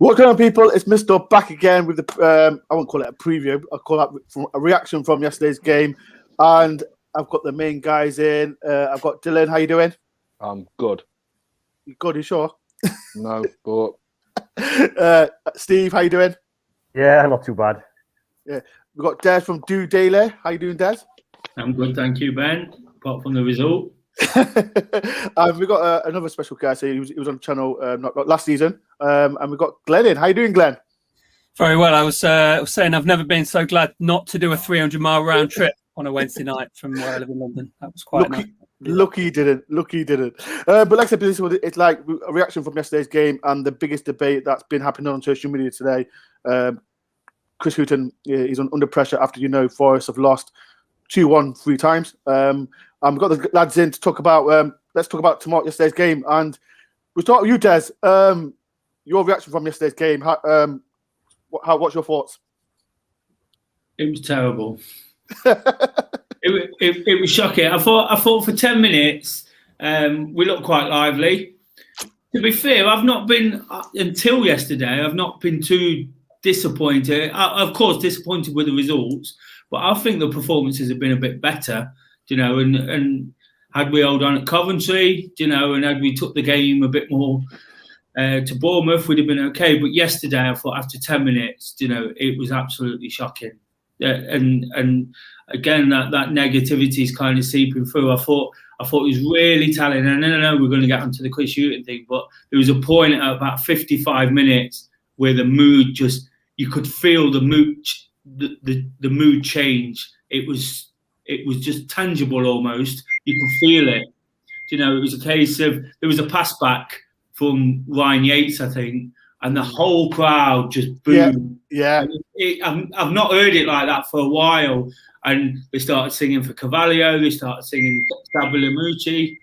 What's going on, people? It's Mr. back again with the, I won't call it a preview, I'll call that a reaction from yesterday's game. And I've got the main guys in. I've got Dylan. How you doing? I'm good. You good? You sure? No, but... Steve, how you doing? Yeah, not too bad. Yeah, we've got Des from Do Daily. How you doing, Des? I'm good, thank you, Ben. Apart from the result. We've got another special guy. So he was on the channel not last season. And we've got Glenn in. How you doing, Glenn? Very well. I was saying I've never been so glad not to do a 300-mile round trip on a Wednesday night from where I live in London. That was quite nice. Lucky you didn't. But like I said, it's like a reaction from yesterday's game and the biggest debate that's been happening on social media today. Chris Hughton is under pressure after Forest have lost 2-1 3 times. We've got the lads in to talk about. Let's talk about yesterday's game, and we'll start with you, Des. Your reaction from yesterday's game. What's your thoughts? It was terrible. It was shocking. I thought for 10 minutes we looked quite lively. To be fair, I've not been until yesterday. I've not been too disappointed. Of course, disappointed with the results, but I think the performances have been a bit better. And had we held on at Coventry, and had we took the game a bit more to Bournemouth, we'd have been okay. But yesterday, I thought after 10 minutes, it was absolutely shocking. And again, that negativity is kind of seeping through. I thought it was really telling. And I know we're going to get onto the Chris Hughton thing, but there was a point at about 55 minutes where the mood you could feel the mood change. It was just tangible almost. You could feel it. It was a case of there was a pass back from Ryan Yates, I think, and the whole crowd just booed. Yeah. I've not heard it like that for a while. And they started singing for Carvalho. They started singing Stabilamucci,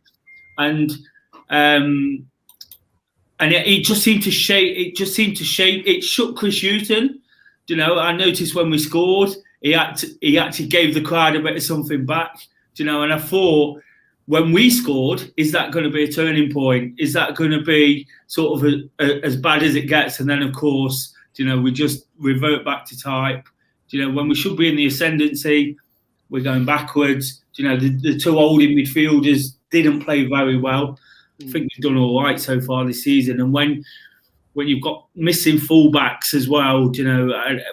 and it just seemed to shake. It shook Chris Hughton. I noticed when we scored, he actually gave the crowd a bit of something back. And I thought, when we scored, is that going to be a turning point? Is that going to be sort of as bad as it gets? And then, of course, we just revert back to type. When we should be in the ascendancy, we're going backwards. The two holding midfielders didn't play very well. I think we've done all right so far this season. And when you've got missing fullbacks as well,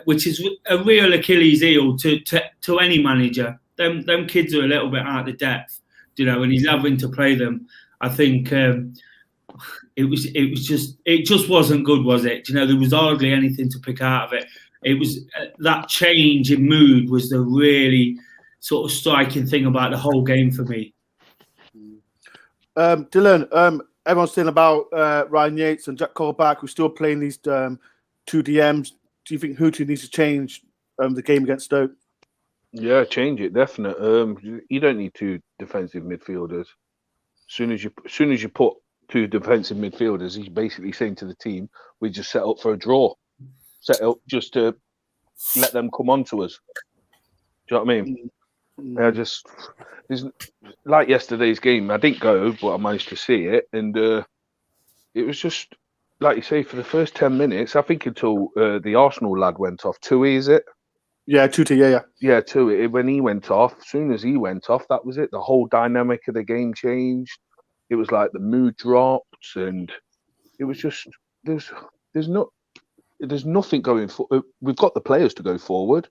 which is a real Achilles heel to any manager. Them kids are a little bit out of depth, and he's having to play them. I think it just wasn't good, was it? There was hardly anything to pick out of it. It was that change in mood was the really sort of striking thing about the whole game for me. Dylan, everyone's saying about Ryan Yates and Jack Colback, who's still playing these two DMs. Do you think Hughton needs to change the game against Stoke? Yeah, change it, definitely. You don't need two defensive midfielders. As soon as you put two defensive midfielders, he's basically saying to the team, we just set up for a draw. Set up just to let them come on to us. Do you know what I mean? There's like yesterday's game. I didn't go, but I managed to see it, and it was just like you say for the first 10 minutes. I think until the Arsenal lad went off. Tui, is it? Yeah, Tuti. Yeah, Tui. When he went off, as soon as he went off, that was it. The whole dynamic of the game changed. It was like the mood dropped, and it was just there's nothing going for. We've got the players to go forward.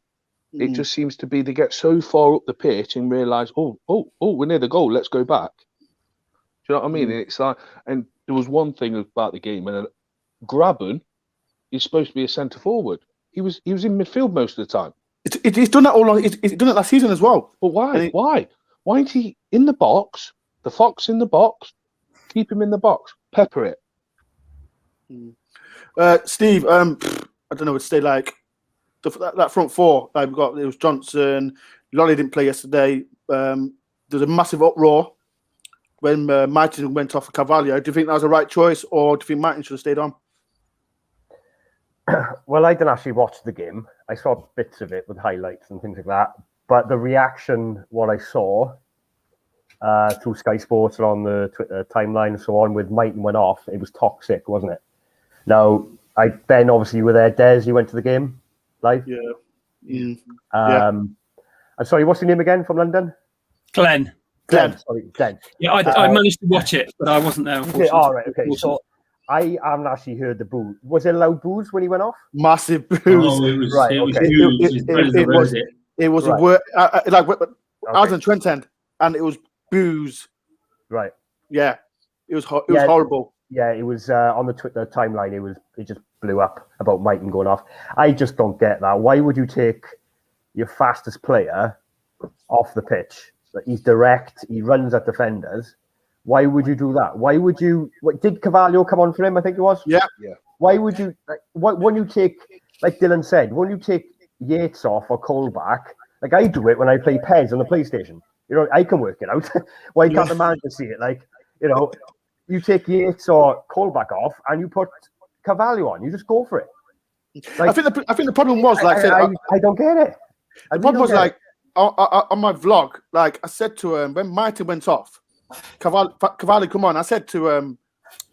It just seems to be they get so far up the pitch and realise, oh, we're near the goal. Let's go back. Do you know what I mean? And it's like, and there was one thing about the game, and Graben is supposed to be a centre forward. He was in midfield most of the time. He's done that all along. He's done it last season as well. But why? Why isn't he in the box? The fox in the box. Keep him in the box. Pepper it. Steve, I don't know what to say. Like that front four, like it was Johnson. Lolly didn't play yesterday. There's a massive uproar when Martin went off for Carvalho. Do you think that was the right choice, or do you think Martin should have stayed on? Well, I didn't actually watch the game. I saw bits of it with highlights and things like that. But the reaction, what I saw through Sky Sports and on the Twitter timeline and so on, with Martin went off, it was toxic, wasn't it? Now, Ben, obviously, you were there. Des, you went to the game live. Yeah. Mm. I'm sorry, what's your name again from London? Glenn. Sorry, Glenn. Yeah, I managed to watch it, but I wasn't there. Okay, all right, okay. So I haven't actually heard the boo. Was it loud boos when he went off? Massive boos. Oh, it was, Right, it was okay. huge. It was a word. I was in Trent End, and it was boos. Right. Yeah, it was horrible. Yeah, it was on the Twitter timeline. It just blew up about Mighton going off. I just don't get that. Why would you take your fastest player off the pitch? He's direct. He runs at defenders. Why would you do that? Why would you? Did Carvalho come on for him? I think it was. Yeah. Why would you? When you take, like Dylan said, when you take Yates off or Cole back, like I do it when I play Pez on the PlayStation. You know, I can work it out. Why can't the manager see it? Like, you know, you take Yates or Cole back off and you put Carvalho on. You just go for it. Like, I think the problem was like I don't get it. The problem was like on my vlog, like I said to when Mighty went off, Cavalli, come on. I said to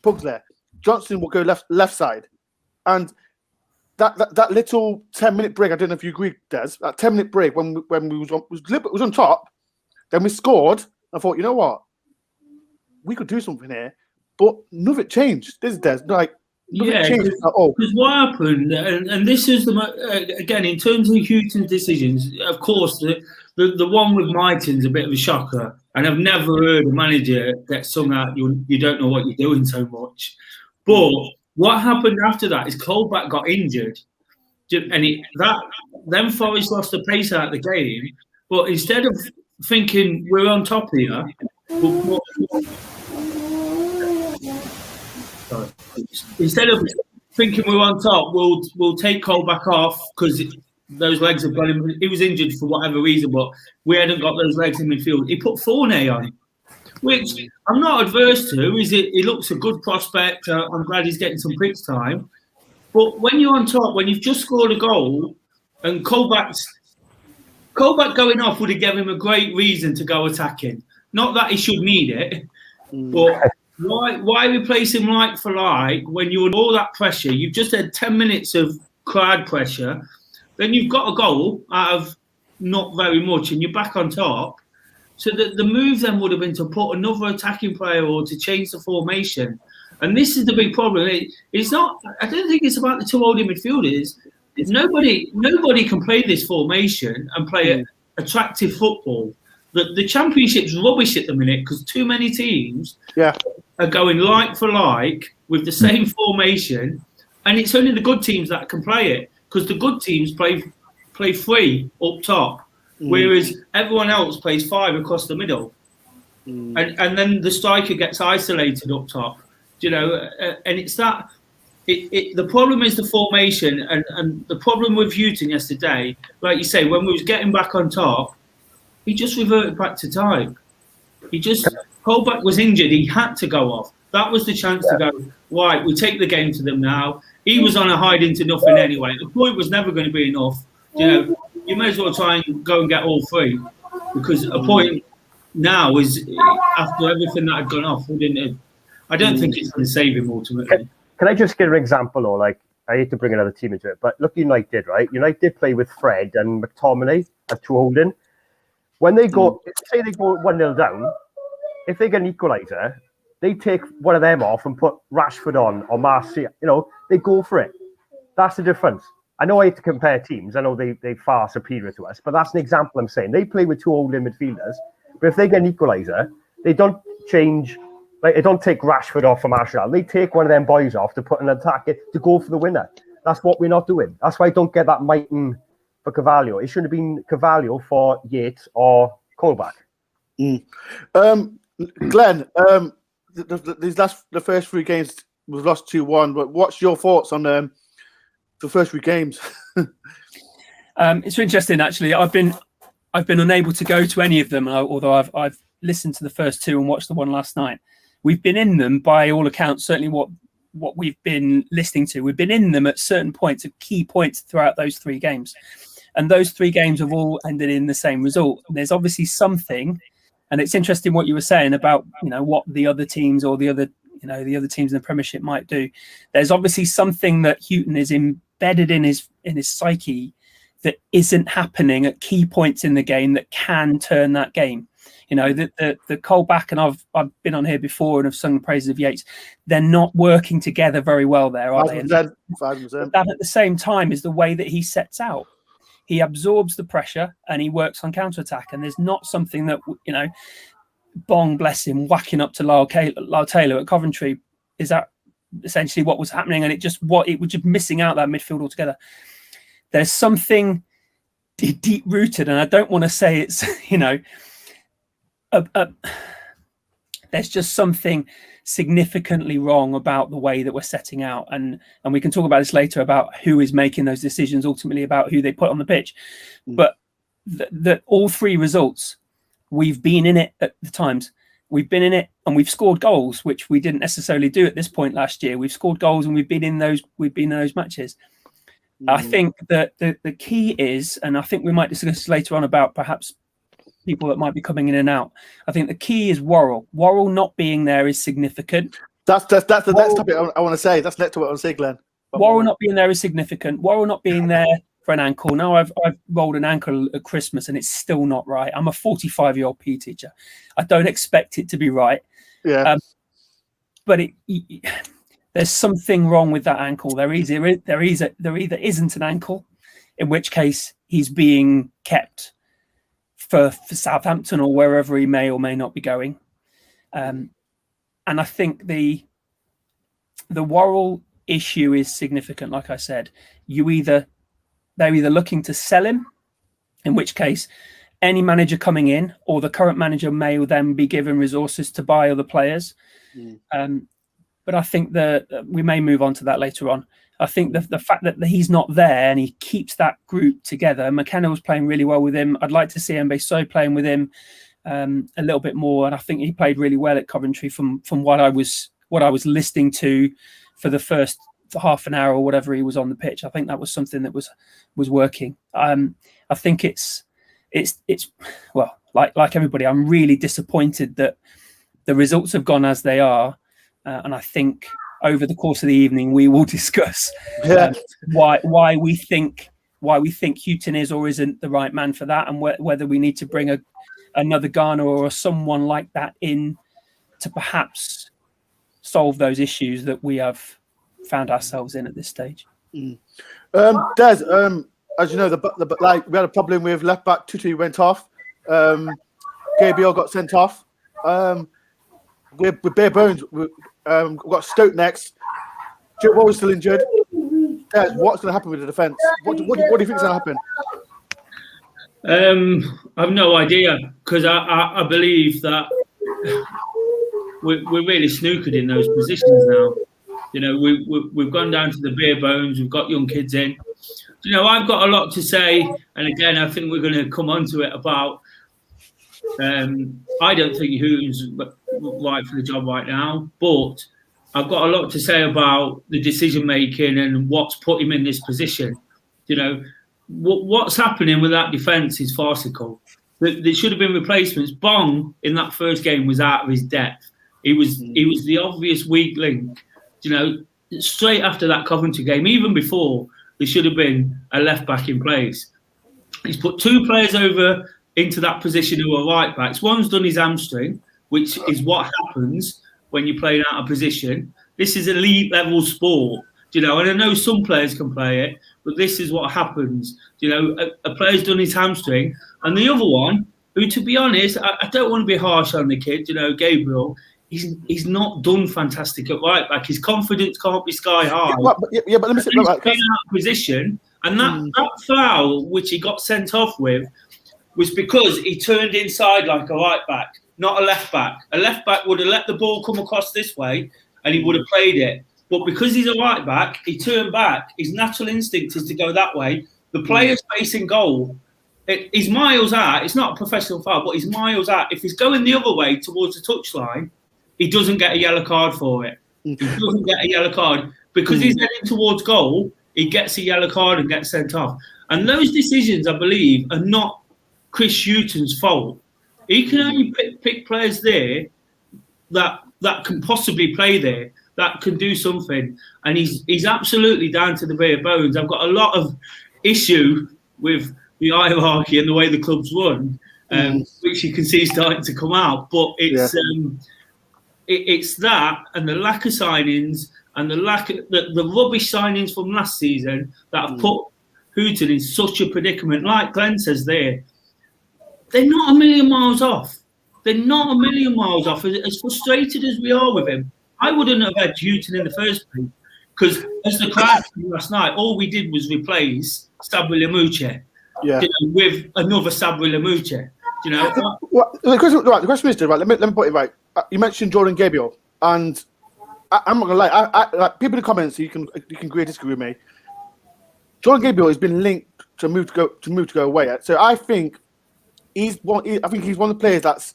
Pugsley, Johnson will go left side, and that little 10-minute break. I don't know if you agree, Des. That 10-minute break when we was on top, then we scored. I thought, you know what, we could do something here, but nothing changed. This is Des, like. Because what happened, and this is again in terms of Hughton's decisions. Of course, the one with Mighton's a bit of a shocker, and I've never heard a manager get sung out. You don't know what you're doing so much. But what happened after that is Colback got injured, and then Forest lost the pace out of the game. But instead of thinking we're on top here, instead of thinking we're on top, we'll take Colback off because those legs have got him. He was injured for whatever reason, but we hadn't got those legs in midfield. He put Fournier on, which I'm not adverse to. He looks a good prospect. I'm glad he's getting some pitch time. But when you're on top, when you've just scored a goal, and Colback going off would have given him a great reason to go attacking. Not that he should need it, but. Why replace him like for like when you're under all that pressure? You've just had 10 minutes of crowd pressure, then you've got a goal out of not very much, and you're back on top. So the move then would have been to put another attacking player or to change the formation. And this is the big problem. It's not. I don't think it's about the two holding midfielders. Nobody can play this formation and play attractive football. The Championship's rubbish at the minute because too many teams are going like for like with the same formation, and it's only the good teams that can play it because the good teams play three up top, whereas everyone else plays five across the middle, and then the striker gets isolated up top. You know, and it's that. The problem is the formation, and the problem with Hughton yesterday, like you say, when we was getting back on top. He just reverted back to type. Colback was injured. He had to go off. That was the chance to go, right, we take the game to them now. He was on a hiding to nothing anyway. The point was never going to be enough. You know, you may as well try and go and get all three because a point now is, after everything that had gone off, I don't think it's going to save him ultimately. Can I just give an example, or like, I hate to bring another team into it, but look, United, right? United play with Fred and McTominay as two holding. When they go, say they go 1-0 down, if they get an equaliser, they take one of them off and put Rashford on or Martial. You know, they go for it. That's the difference. I know I hate to compare teams. I know they're far superior to us, but that's an example I'm saying. They play with two holding midfielders, but if they get an equaliser, they don't change. Like they don't take Rashford off for Martial. They take one of them boys off to put an attack to go for the winner. That's what we're not doing. That's why I don't get that Mighton for Carvalho. It should have been Carvalho for Yates or Colback. Glenn, the first three games we've lost 2-1. But what's your thoughts on the first three games? It's interesting actually. I've been unable to go to any of them, although I've listened to the first two and watched the one last night. We've been in them by all accounts. Certainly, what we've been listening to, we've been in them at certain points, at key points throughout those three games. And those three games have all ended in the same result. There's obviously something, and it's interesting what you were saying about, you know, what the other teams or the other the other teams in the Premiership might do. There's obviously something that Hughton is embedded in his psyche that isn't happening at key points in the game that can turn that game. The Colback, and I've been on here before and have sung the praises of Yates. They're not working together very well there, are they? 5%. But that at the same time is the way that he sets out. He absorbs the pressure and he works on counter-attack. And there's not something that, Bong, bless him, whacking up to Lyle Taylor at Coventry. Is that essentially what was happening? And it was just missing out that midfield altogether. There's something deep-rooted, and I don't want to say it's, there's just something significantly wrong about the way that we're setting out, and we can talk about this later about who is making those decisions ultimately about who they put on the pitch. But all three results, we've been in it at the times. We've been in it and we've scored goals, which we didn't necessarily do at this point last year. We've scored goals and we've been in those matches. I think that the key is, and I think we might discuss later on about perhaps people that might be coming in and out. I think the key is Worrell. Worrell not being there is significant. That's the next topic I want to say. That's next to what I want to say, Glenn. Worrell not being there is significant. Worrell not being there for an ankle. Now I've rolled an ankle at Christmas and it's still not right. I'm a 45-year-old PE teacher. I don't expect it to be right. Yeah. But there's something wrong with that ankle. There either isn't an ankle, in which case he's being kept for Southampton or wherever he may or may not be going. And I think the Worrell issue is significant. Like I said, they're either looking to sell him, in which case any manager coming in or the current manager may then be given resources to buy other players. But I think that we may move on to that later on. I think the fact that he's not there and he keeps that group together. McKenna was playing really well with him. I'd like to see Mbeso playing with him a little bit more. And I think he played really well at Coventry from what I was listening to for the first half an hour or whatever he was on the pitch. I think that was something that was working. I think it's well, like everybody, I'm really disappointed that the results have gone as they are. And I think over the course of the evening, we will discuss why we think Hughton is or isn't the right man for that, and whether we need to bring another Garner or someone like that in to perhaps solve those issues that we have found ourselves in at this stage. Des, as you know, we had a problem with left back. Tutu went off. Gabriel got sent off. We're bare bones. We've got Stoke next. Joe Wall is still injured. Des, what's going to happen with the defence? What do you think is going to happen? I have no idea, because I believe that we're really snookered in those positions now. We've gone down to the bare bones. We've got young kids in. I've got a lot to say, and again, I think we're going to come on to it about. I don't think Hughton's right for the job right now, but I've got a lot to say about the decision making and what's put him in this position. What's happening with that defence is farcical. There should have been replacements. Bong in that first game was out of his depth. He was the obvious weak link. Straight after that Coventry game, even before, there should have been a left back in place. He's put two players over into that position who are right backs. One's done his hamstring, which is what happens when you're playing out of position. This is elite level sport, and I know some players can play it, but this is what happens. A player's done his hamstring, and the other one, who, to be honest, I don't want to be harsh on the kid, Gabriel, he's not done fantastic at right back. His confidence can't be sky high. But let me say he's playing out of position, and that foul, which he got sent off with, was because he turned inside like a right back, not a left back. A left back would have let the ball come across this way and he would have played it. But because he's a right back, he turned back. His natural instinct is to go that way. The player's facing goal. He's miles out. It's not a professional foul, but he's miles out. If he's going the other way towards the touchline, he doesn't get a yellow card for it. He doesn't get a yellow card. Because he's heading towards goal, he gets a yellow card and gets sent off. And those decisions, I believe, are not Chris Hughton's fault. He can only pick players there that can possibly play there, that can do something, and he's absolutely down to the bare bones. I've got a lot of issue with the hierarchy and the way the club's run, which you can see starting to come out. But it's that and the lack of signings and the rubbish signings from last season that have put Hughton in such a predicament. Like Glenn says there, they're not a million miles off. They're not a million miles off. As frustrated as we are with him, I wouldn't have had Hughton in the first place, because as the crowd last night, all we did was replace Sabri Lamuche with another Sabri Lamuche. You know, the question is, right? Let me put it right. You mentioned Jordan Gabriel, and I'm not gonna lie. I like people in the comments. You can agree or disagree with me. Jordan Gabriel has been linked to move to go away. So I think he's one of the players that's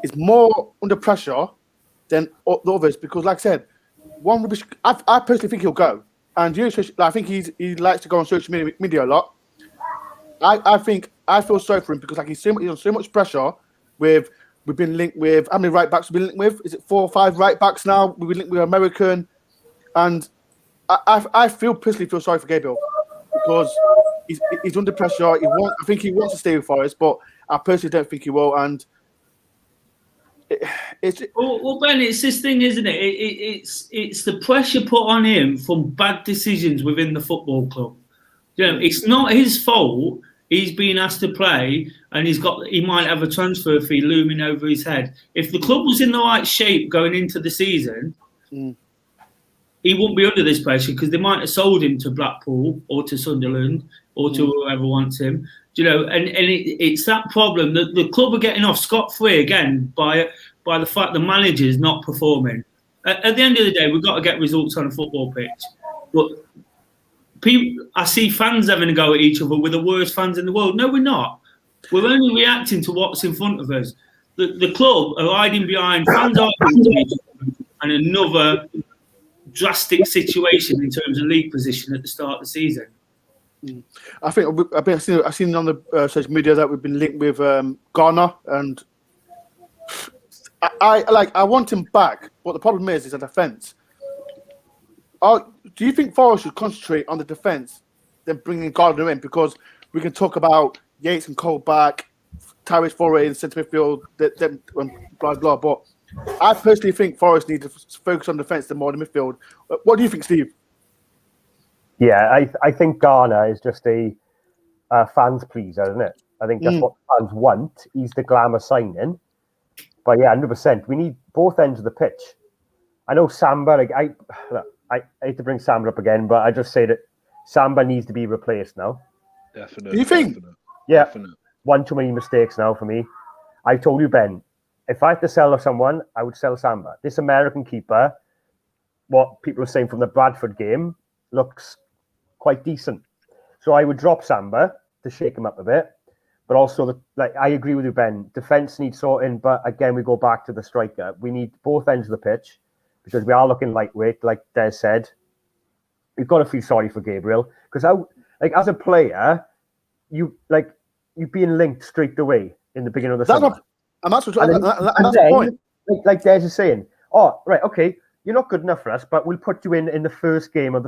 is more under pressure than the others, because, like I said, I personally think he'll go, and I think he likes to go on social media a lot. I feel sorry for him, because like he's under so much pressure. We've been linked with, how many right backs we've been linked with? Is it 4 or 5 right backs now? We've been linked with American, and I personally feel sorry for Gabriel, because he's under pressure. I think he wants to stay with Forest, but I personally don't think he will. And well, Ben, it's this thing, isn't it? It's the pressure put on him from bad decisions within the football club. You know, it's not his fault. He's been asked to play, and he might have a transfer fee looming over his head. If the club was in the right shape going into the season, he wouldn't be under this pressure, because they might have sold him to Blackpool or to Sunderland or to whoever wants him. You know, and it's that problem that the club are getting off scot-free again by the fact the manager's not performing. At the end of the day, we've got to get results on a football pitch. But I see fans having a go at each other. We're the worst fans in the world. No, we're not. We're only reacting to what's in front of us. The club are hiding behind fans and another drastic situation in terms of league position at the start of the season. I think I've seen on the social media that we've been linked with Ghana, and I want him back. But the problem is a defence. Do you think Forest should concentrate on the defence than bringing Gardner in? Because we can talk about Yates and Cole back, Tyrese Foray in centre midfield, blah blah. But I personally think Forest need to focus on defence more than midfield. What do you think, Steve? Yeah, I think Ghana is just a fans pleaser, isn't it? I think that's what fans want. He's the glamour signing. But yeah, 100%. We need both ends of the pitch. I know Samba, I hate to bring Samba up again, but I just say that Samba needs to be replaced now. Definitely. Do you think? Yeah. Definitely. One too many mistakes now for me. I told you, Ben, if I had to sell someone, I would sell Samba. This American keeper, what people are saying from the Bradford game, looks quite decent. So I would drop Samba to shake him up a bit. But also, I agree with you, Ben. Defence needs sorting, but again, we go back to the striker. We need both ends of the pitch, because we are looking lightweight, like Des said. You've got to feel sorry for Gabriel, because as a player, you're being linked straight away in the beginning of the summer. That's the point. Like Des is saying, oh, right, okay, you're not good enough for us, but we'll put you in the first game of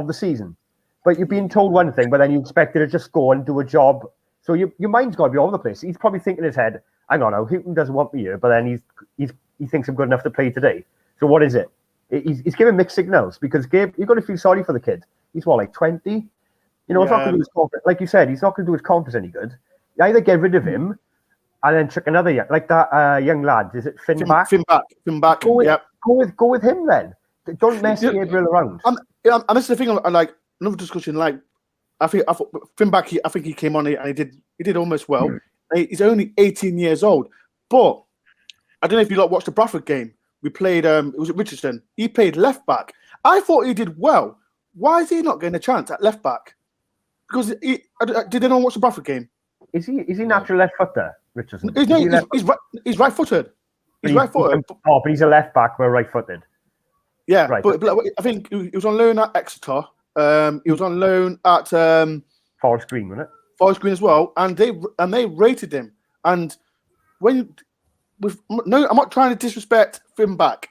the season. But you're being told one thing, but then you expected to just go and do a job. So your mind's got to be all over the place. He's probably thinking in his head, hang on now, Hughton doesn't want me here, but then he thinks I'm good enough to play today. So what is it? He's giving mixed signals, because Gabe, you've got to feel sorry for the kid. He's what, like 20? You know, it's not going to do his confidence. Like you said, he's not going to do his confidence any good. You either get rid of him and then chuck another like that young lad. Is it Finn back? Finn back. Go with him then. Don't mess Gabriel around. And this is the thing. Like another discussion. Like I think Finn back. I think he came on and he did almost well. He's only 18 years old, but I don't know if you watched the Bradford game. We played. It was at Richardson. He played left back. I thought he did well. Why is he not getting a chance at left back? Because did anyone watch the Bradford game? Is he natural left footer, Richardson? He's right footed. He's right footed. Oh, but he's a left back. We're right footed. Yeah, right. But I think he was on loan at Exeter. He was on loan at Forest Green, wasn't it? Forest Green as well, and they rated him. And when no, I'm not trying to disrespect Finn back.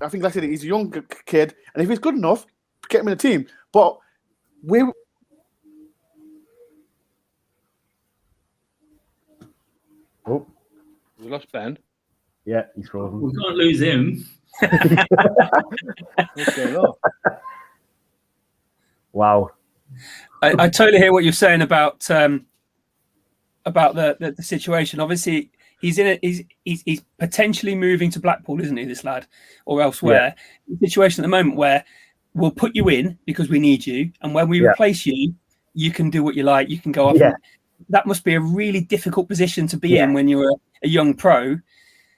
I think, like I said, he's a young kid, and if he's good enough, get him in the team. But we lost Ben. Yeah, he's frozen. We can't lose him. What's going on? Wow. I totally hear what you're saying about the situation. Obviously, he's potentially moving to Blackpool, isn't he, this lad, or elsewhere? Yeah. The situation at the moment where we'll put you in because we need you, and when we replace you, you can do what you like. You can go off. Yeah. That must be a really difficult position to be in when you're a young pro.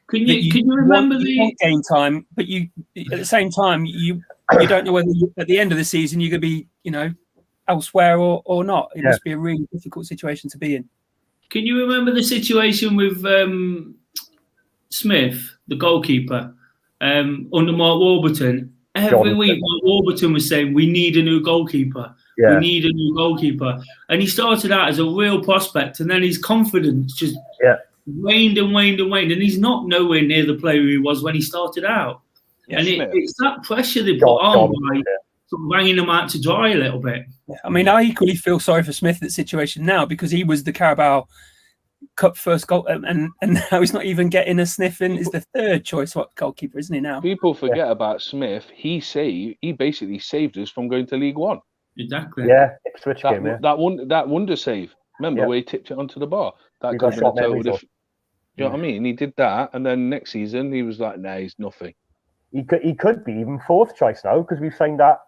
Can you remember the game time? But you at the same time you don't know whether at the end of the season you're going to be elsewhere or not. It must be a really difficult situation to be in. Can you remember the situation with Smith, the goalkeeper, under Mark Warburton? Every week, Mark Warburton was saying, we need a new goalkeeper. Yeah. We need a new goalkeeper. And he started out as a real prospect, and then his confidence just waned and waned and waned. And he's not nowhere near the player he was when he started out. Yeah, and it's that pressure they put on by sort of banging him out to dry a little bit. Yeah, I mean, I equally feel sorry for Smith in the situation now because he was the Carabao Cup first goal, and now he's not even getting a sniff in. Is the third choice goalkeeper, isn't he now? People forget about Smith. He basically saved us from going to League One. Exactly. Yeah, Ipswich game. That wonder save. Remember where he tipped it onto the bar? That could have been a total difference. You know what I mean? He did that, and then next season he was like, "Nah, he's nothing." He could be even fourth choice now because we've signed that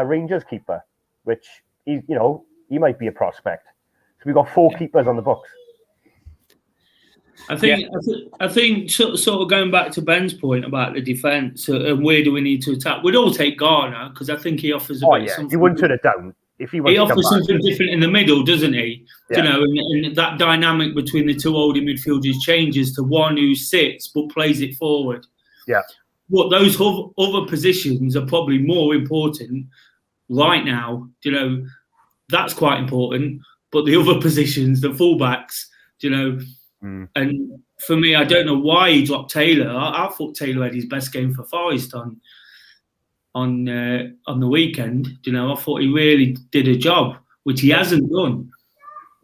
Rangers keeper, which he might be a prospect. So we've got 4 keepers on the books. I think sort of going back to Ben's point about the defence and where do we need to attack, we'd all take Garner because I think he offers a bit of something. You wouldn't turn it down. If he offers something different in the middle, doesn't he? Yeah. And that dynamic between the 2 holding midfielders changes to one who sits but plays it forward. Yeah. What those other positions are probably more important right now. That's quite important. But the other positions, the fullbacks, and for me, I don't know why he dropped Taylor. I thought Taylor had his best game for Forest on the weekend. I thought he really did a job, which he hasn't done.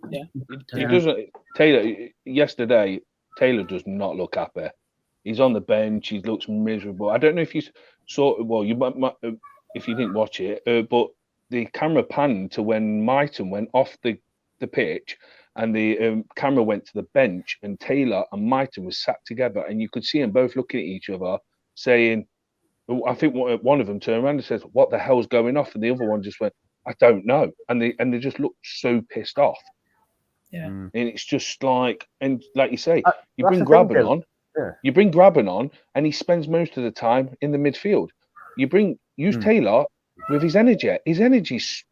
Yeah, he doesn't. Yesterday, Taylor does not look happy. He's on the bench. He looks miserable. I don't know if you saw. Well, you might if you didn't watch it, but the camera panned to when Mighton went off the pitch, and the camera went to the bench, and Taylor and Mighton was sat together, and you could see them both looking at each other, saying, I think one of them turned around and says, "What the hell's going off?" And the other one just went, "I don't know." And they just looked so pissed off. Yeah. And it's just like, and like you say, you bring Graben on. Yeah. You bring Graben on, and he spends most of the time in the midfield. Use Taylor with his energy. His energy's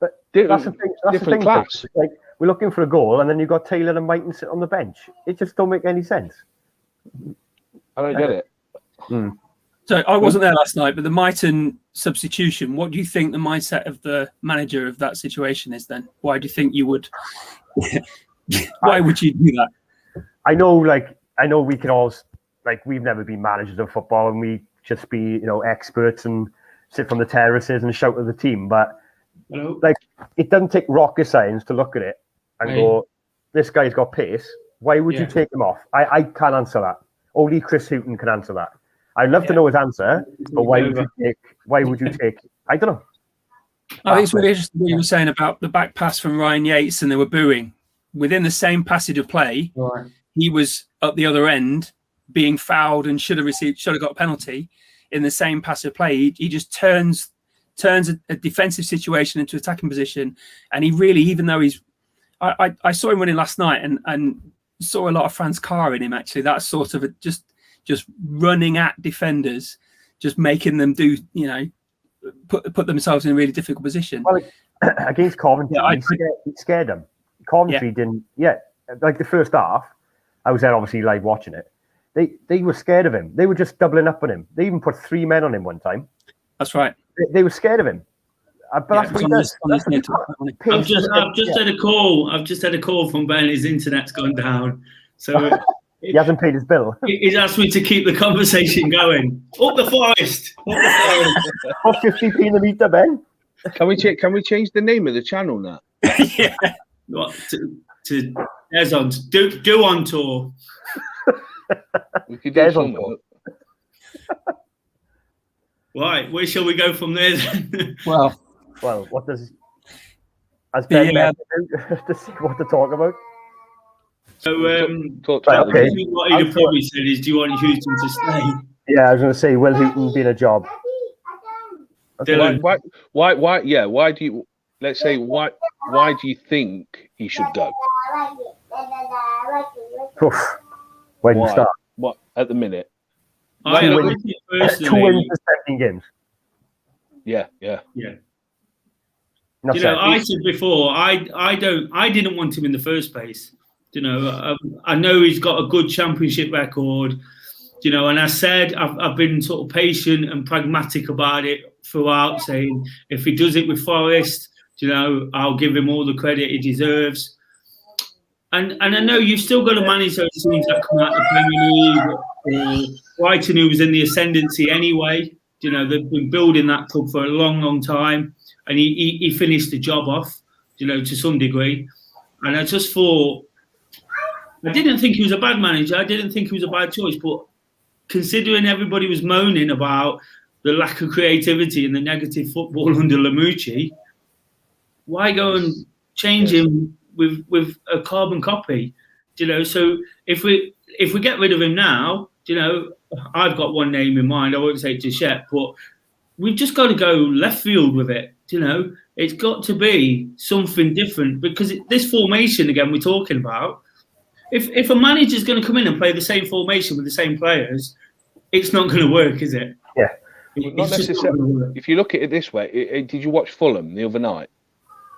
that's the thing. That's different the thing, class. Like we're looking for a goal, and then you've got Taylor and Mighton sit on the bench. It just don't make any sense. I don't get it. So I wasn't there last night, but the Mighton substitution. What do you think the mindset of the manager of that situation is? Then why do you think you would? Why would you do that? I know we can all we've never been managers of football and we just be experts and sit from the terraces and shout at the team, but it doesn't take rocket science to look at it and go, this guy's got pace. Why would you take him off? I can't answer that. Only Chris Hughton can answer that. I'd love to know his answer, but why would you take? I don't know. I think it's really interesting what you were saying about the back pass from Ryan Yates and they were booing. Within the same passage of play, he was at the other end being fouled and should have got a penalty. In the same passive play, he just turns a defensive situation into attacking position, and he really, even though I saw him running last night and saw a lot of Franz Carr in him. Actually, that sort of just running at defenders, just making them do put themselves in a really difficult position. Well, against Coventry, he scared them. Coventry didn't. Yeah, like the first half, I was there obviously live watching it. They were scared of him. They were just doubling up on him. They even put 3 men on him one time. That's right. They were scared of him. But that's what he does. I've just had a call. I've just had a call from Ben. His internet's gone down. So He hasn't paid his bill. He's asked me to keep the conversation going. Up the forest. Up the forest. For 50p in the meter, Ben. Can we change the name of the channel now? Yeah. What, to there's on do on tour. We could Des do on something. Right, where shall we go from there then? Well, What does... Has The, Ben met to see what to talk about? So, Talk Right, about okay. I think what he'd have probably said is, do you want Hughton to stay? Yeah, I was going to say, will Hughton be in a job? Dylan. Why do you? Let's say why do you think he should go? Oof. Where do you Why? start? What at the minute? I Two think wins. 2 personally, wins in 17 games. Yeah. Not you know, sad. I said before, I didn't want him in the first place. You know, I know he's got a good championship record. You know, and I said I've been sort of patient and pragmatic about it throughout, saying if he does it with Forest, you know, I'll give him all the credit he deserves. And I know you've still got to manage those teams that come out of the Premier League. Brighton, who was in the ascendancy anyway, you know, they've been building that club for a long, long time, and he finished the job off, you know, to some degree. And I just thought, I didn't think he was a bad manager. I didn't think he was a bad choice, but considering everybody was moaning about the lack of creativity and the negative football under Lamucci, why go and change him with a carbon copy? You know, so if we get rid of him now, you know, I've got one name in mind. I won't say it just yet, but we've just got to go left field with it. You know, it's got to be something different, because this formation again we're talking about. If a manager's going to come in and play the same formation with the same players, it's not going to work, is it? Yeah. Not necessarily. If you look at it this way, did you watch Fulham the other night?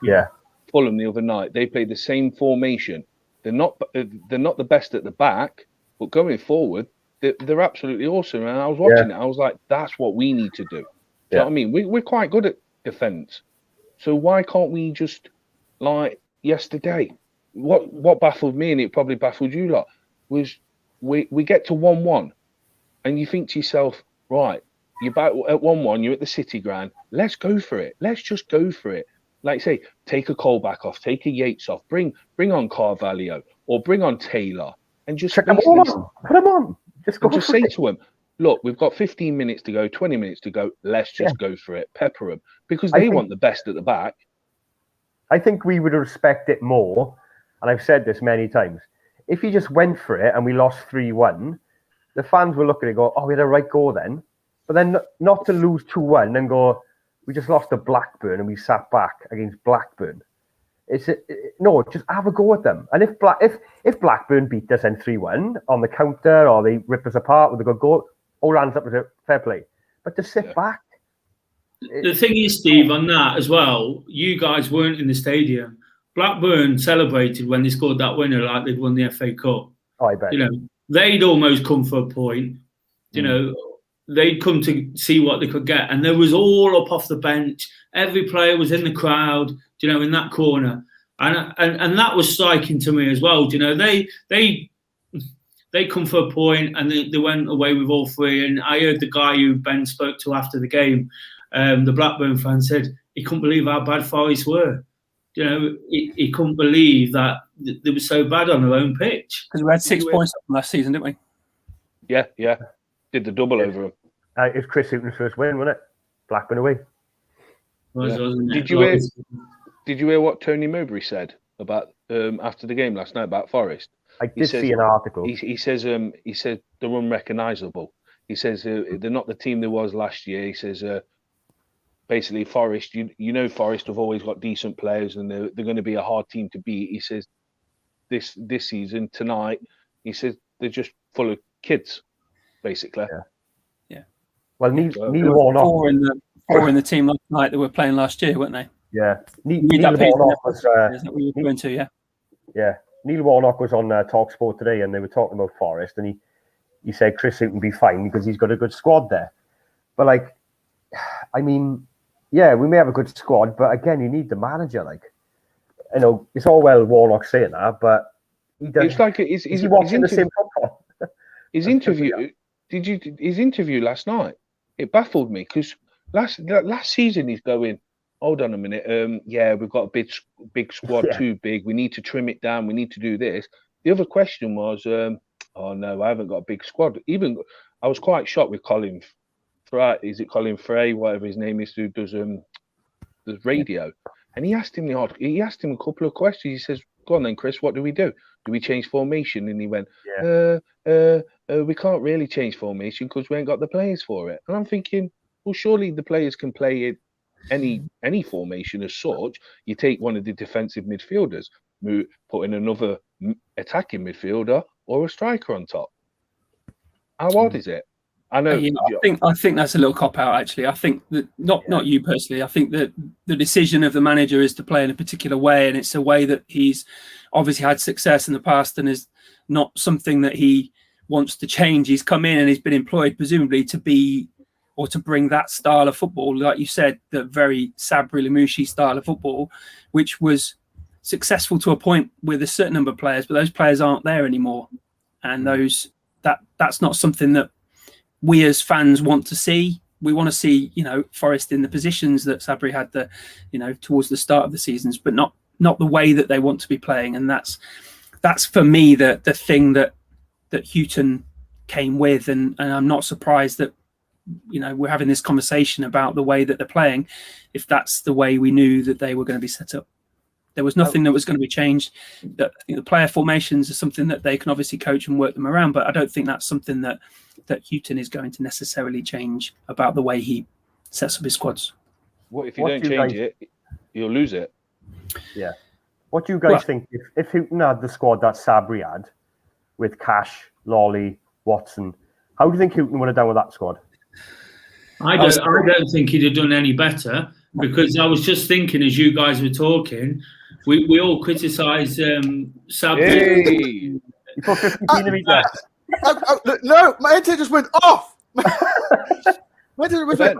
Yeah. Fulham the other night, they played the same formation. They're not the best at the back, but going forward, they're absolutely awesome. And I was watching it, I was like, that's what we need to do. Do you know what I mean? We're quite good at defence, so why can't we just, like yesterday? What baffled me, and it probably baffled you lot, was we get to 1-1, and you think to yourself, right, you're back at 1-1, you're at the City ground, let's go for it. Let's just go for it. Like say, take a Colback off, take a Yates off, bring on Carvalho or bring on Taylor, and just Check them all on. Put them on. Just go. just say to him, look, we've got 15 minutes to go, 20 minutes to go. Let's just go for it. Pepper them, because they want the best at the back. I think we would respect it more, and I've said this many times. If he just went for it and we lost 3-1, the fans will look at it and go, "Oh, we had a right go then." But then not to lose 2-1 and go, "We just lost to Blackburn and we sat back against Blackburn." No, just have a go at them. And if Blackburn beat us in 3-1 on the counter, or they rip us apart with a good goal, all hands up to fair play. But to sit back. The thing is, Steve, on that as well, you guys weren't in the stadium. Blackburn celebrated when they scored that winner like they'd won the FA Cup. Oh, I bet. You know, they'd almost come for a point. You know, they'd come to see what they could get, and there was all up off the bench. Every player was in the crowd, you know, in that corner, and that was striking to me as well. You know, they come for a point, and they went away with all three. And I heard the guy who Ben spoke to after the game, the Blackburn fan, said he couldn't believe how bad Forest were. You know, he couldn't believe that they were so bad on their own pitch. Because we had 6 points from last season, didn't we? Yeah. Did the double over him. It was Chris Hughton's first win, wasn't it? Blackburn away. Did you hear what Tony Mowbray said about after the game last night about Forest? I did see an article. He says they're unrecognisable. He says they're not the team there was last year. He says basically Forest, you know Forest have always got decent players and they're going to be a hard team to beat. He says this season tonight, he says they're just full of kids, basically. Yeah. Well, Neil Warnock. Four in the team last night that were playing last year, weren't they? Yeah. Neil Warnock was. Is that what you were going to? Yeah. Neil Warnock was on TalkSport today, and they were talking about Forest, and he said Chris Hughton will be fine because he's got a good squad there. But like, I mean, yeah, we may have a good squad, but again, you need the manager. Like, you know, it's all well Warnock saying that, but he does. It's like is he watching the same football? His interview. His interview last night? It baffled me because last season he's going, hold on a minute. Yeah, we've got a big squad, too big. We need to trim it down. We need to do this. The other question was, oh no, I haven't got a big squad. Even I was quite shocked with Colin. Is it Colin Frey, whatever his name is, who does radio? And he asked him a couple of questions. He says, "Go on then, Chris. What do we do? Do we change formation?" And he went, "We can't really change formation because we ain't got the players for it." And I'm thinking, well, surely the players can play any formation as such. You take one of the defensive midfielders, put in another attacking midfielder or a striker on top. How hard is it? I know. I think that's a little cop out. Actually, I think that not you personally. I think that the decision of the manager is to play in a particular way, and it's a way that he's obviously had success in the past, and is not something that he wants to change. He's come in and he's been employed presumably to be or to bring that style of football, like you said, the very Sabri Lamouchi style of football, which was successful to a point with a certain number of players, but those players aren't there anymore, and that's not something that we as fans want to see. We want to see, Forest in the positions that Sabri had towards the start of the seasons, but not the way that they want to be playing. And that's for me the thing that Hughton came with, and I'm not surprised that we're having this conversation about the way that they're playing, if that's the way we knew that they were going to be set up. There was nothing that was going to be changed. That I think the player formations are something that they can obviously coach and work them around, but I don't think that's something that Hughton is going to necessarily change about the way he sets up his squads. What if you don't change it? You'll lose it. Yeah. What do you guys think if Hughton had the squad that Sabri had with Cash, Lawley, Watson? How do you think Hughton would have done with that squad? I don't think he'd have done any better, because I was just thinking as you guys were talking, we all criticised Sabri. Hey. You put 50 in the there. No, my internet just went off. My internet was Ben,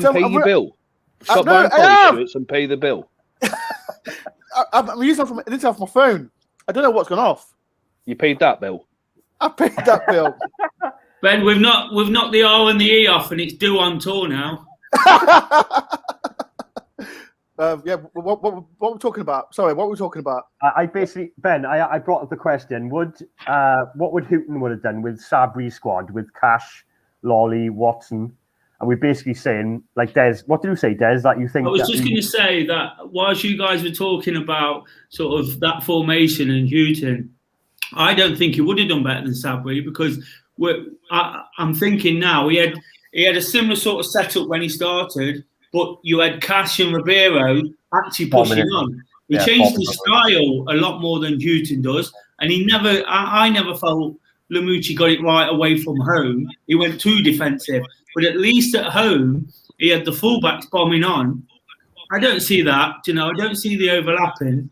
pay your bill. Stop buying shirts and pay the bill. I'm using it from internet off my phone. I don't know what's gone off. You paid that bill? I paid that bill. Ben, we've knocked the R and the E off, and it's DoreOnTour now. What were we talking about? Sorry, what were we talking about? I basically, Ben, I brought up the question: what would Hughton would have done with Sabri's squad, with Cash, Lawley, Watson? And we're basically saying, like, Des, what did you say, Des? That you think? I was just going to say that whilst you guys were talking about sort of that formation and Hughton, I don't think he would have done better than Sabri, because I'm thinking now he had a similar sort of setup when he started, but you had Cash and Ribeiro actually pushing on. He changed his style a lot more than Hughton does, and I never felt Lamouchi got it right away from home. He went too defensive, but at least at home he had the fullbacks bombing on. I don't see that, I don't see the overlapping.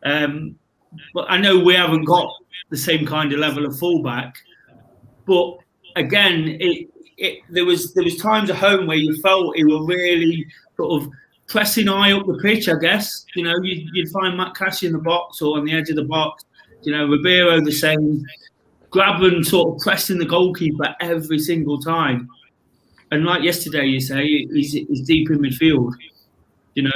But I know we haven't got the same kind of level of fullback. But again, there was times at home where you felt he were really sort of pressing high up the pitch, I guess. You'd find Matt Cash in the box or on the edge of the box. Ribeiro the same, grabbing, sort of pressing the goalkeeper every single time. And like yesterday, you say, he's deep in midfield.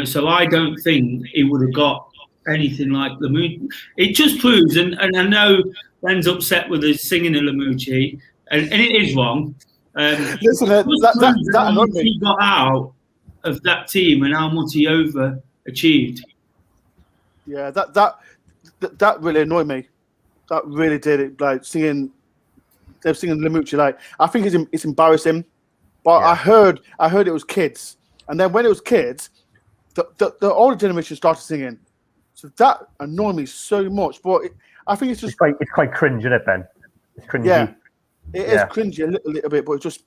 So I don't think he would have got anything like Lamouchi. It just proves, and I know Ben's upset with the singing of Lamouchi, and it is wrong. Listen, that annoyed me. He got out of that team and how much he overachieved. Yeah, that really annoyed me. That really did. It like they're singing Lamouchi. Like, I think it's embarrassing. But yeah. I heard it was kids, and then when it was kids, the older generation started singing. So that annoyed me so much. But I think it's just it's quite cringe, isn't it, Ben? It's cringy. Yeah, it is cringy a little bit, but it's just.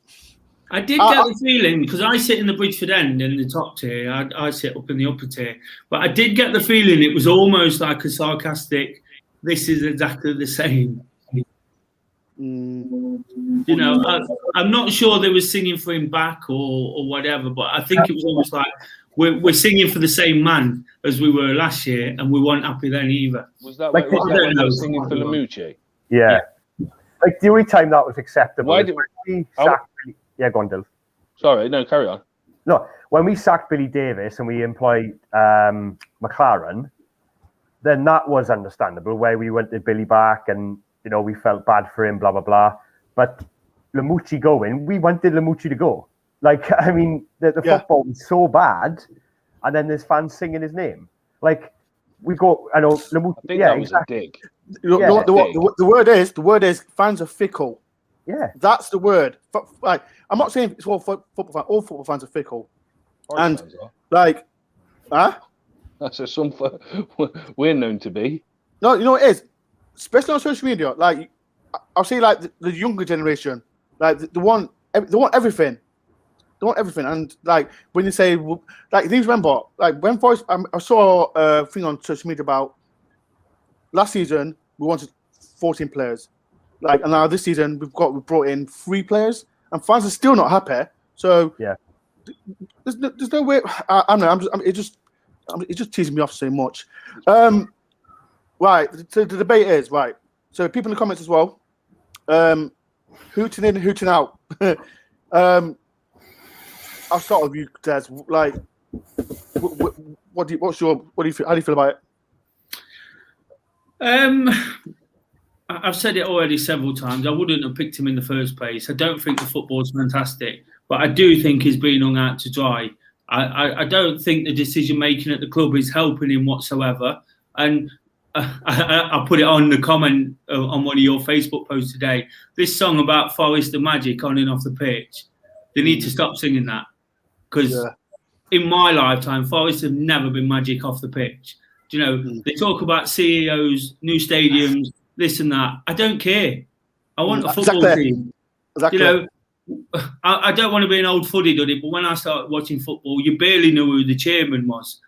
I did get the feeling, because I sit in the Bridgeford end in the top tier, I sit up in the upper tier, but I did get the feeling it was almost like a sarcastic, this is exactly the same. I'm not sure they were singing for him back or whatever, but I think it was almost like we're singing for the same man as we were last year, and we weren't happy then either. Was that like they were singing for Lamouchi? Yeah. Like the only time that was acceptable. Why is did- when we sacked Billy... Yeah, go on, Dill. Sorry, no, carry on. No, when we sacked Billy Davis and we employed McLaren, then that was understandable. Where we wanted Billy back, and we felt bad for him, blah blah blah. But Lamucci going, we wanted Lamucci to go. Like, I mean, the football was so bad, and then there's fans singing his name. Like, we go, I know, Lamucci. I think Yeah, that was exactly. a dig. The word is fans are fickle. Yeah, That's the word. Like, I'm not saying it's all football fans. All football fans are fickle. And like, That's some we're known to be. No, you know what it is, especially on social media. Like, I'll say like the younger generation, like they want everything. They want everything, and like when you say like, things remember like when Forest, I saw a thing on social media about last season we wanted 14 players, like, and now this season we brought in 3 players, and fans are still not happy. So yeah, there's no way. I don't know. It just teases me off so much. Right. So the debate is right. So people in the comments as well. Hooting in, hooting out. I'll start with you, Des. Like, how do you feel about it? I've said it already several times. I wouldn't have picked him in the first place. I don't think the football's fantastic, but I do think he's been hung out to dry. I don't think the decision making at the club is helping him whatsoever. And I put it on the comment on one of your Facebook posts today. This song about Forest and Magic on and off the pitch, they need to stop singing that, because in my lifetime, Forest have never been magic off the pitch. They talk about CEOs, new stadiums, this and that. I don't care. I want a football team. Exactly. I don't want to be an old fuddy-duddy, but when I started watching football, you barely knew who the chairman was.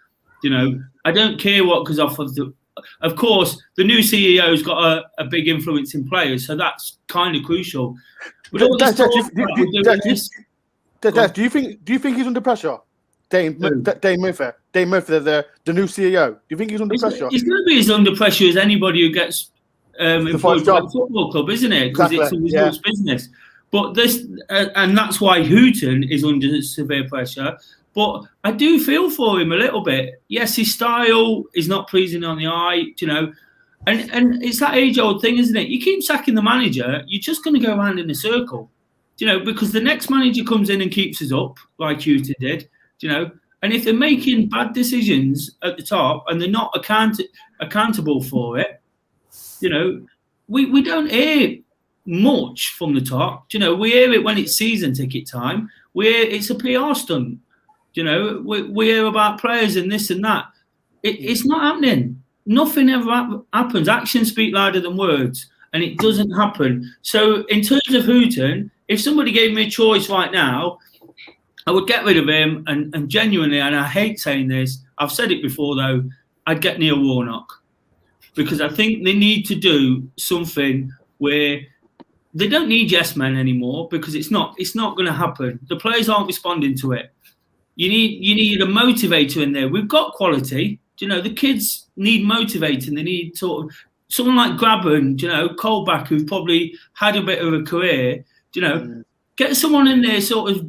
I don't care what goes off of the... Of course, the new CEO's got a big influence in players, so that's kind of crucial. But all this talk about do you think he's under pressure? Dane Murphy, the new CEO. Do you think he's under pressure? He's going to be as under pressure as anybody who gets employed by a football club, isn't it? Because it's a results business. But this, and that's why Hughton is under severe pressure. But I do feel for him a little bit. Yes, his style is not pleasing on the eye, and it's that age-old thing, isn't it? You keep sacking the manager, you're just going to go around in a circle, because the next manager comes in and keeps us up, like Hughton did, and if they're making bad decisions at the top and they're not accountable for it, we don't hear much from the top. We hear it when it's season ticket time. It's a PR stunt. We hear about players and this and that. It's not happening. Nothing ever happens. Actions speak louder than words, and it doesn't happen. So in terms of Hughton, if somebody gave me a choice right now, I would get rid of him, and genuinely, and I hate saying this, I've said it before though, I'd get Neil Warnock, because I think they need to do something where they don't need yes men anymore, because it's not going to happen. The players aren't responding to it. You need a motivator in there. We've got quality. The kids need motivating. They need sort of someone like Grabban, Colback, who've probably had a bit of a career. Get someone in there sort of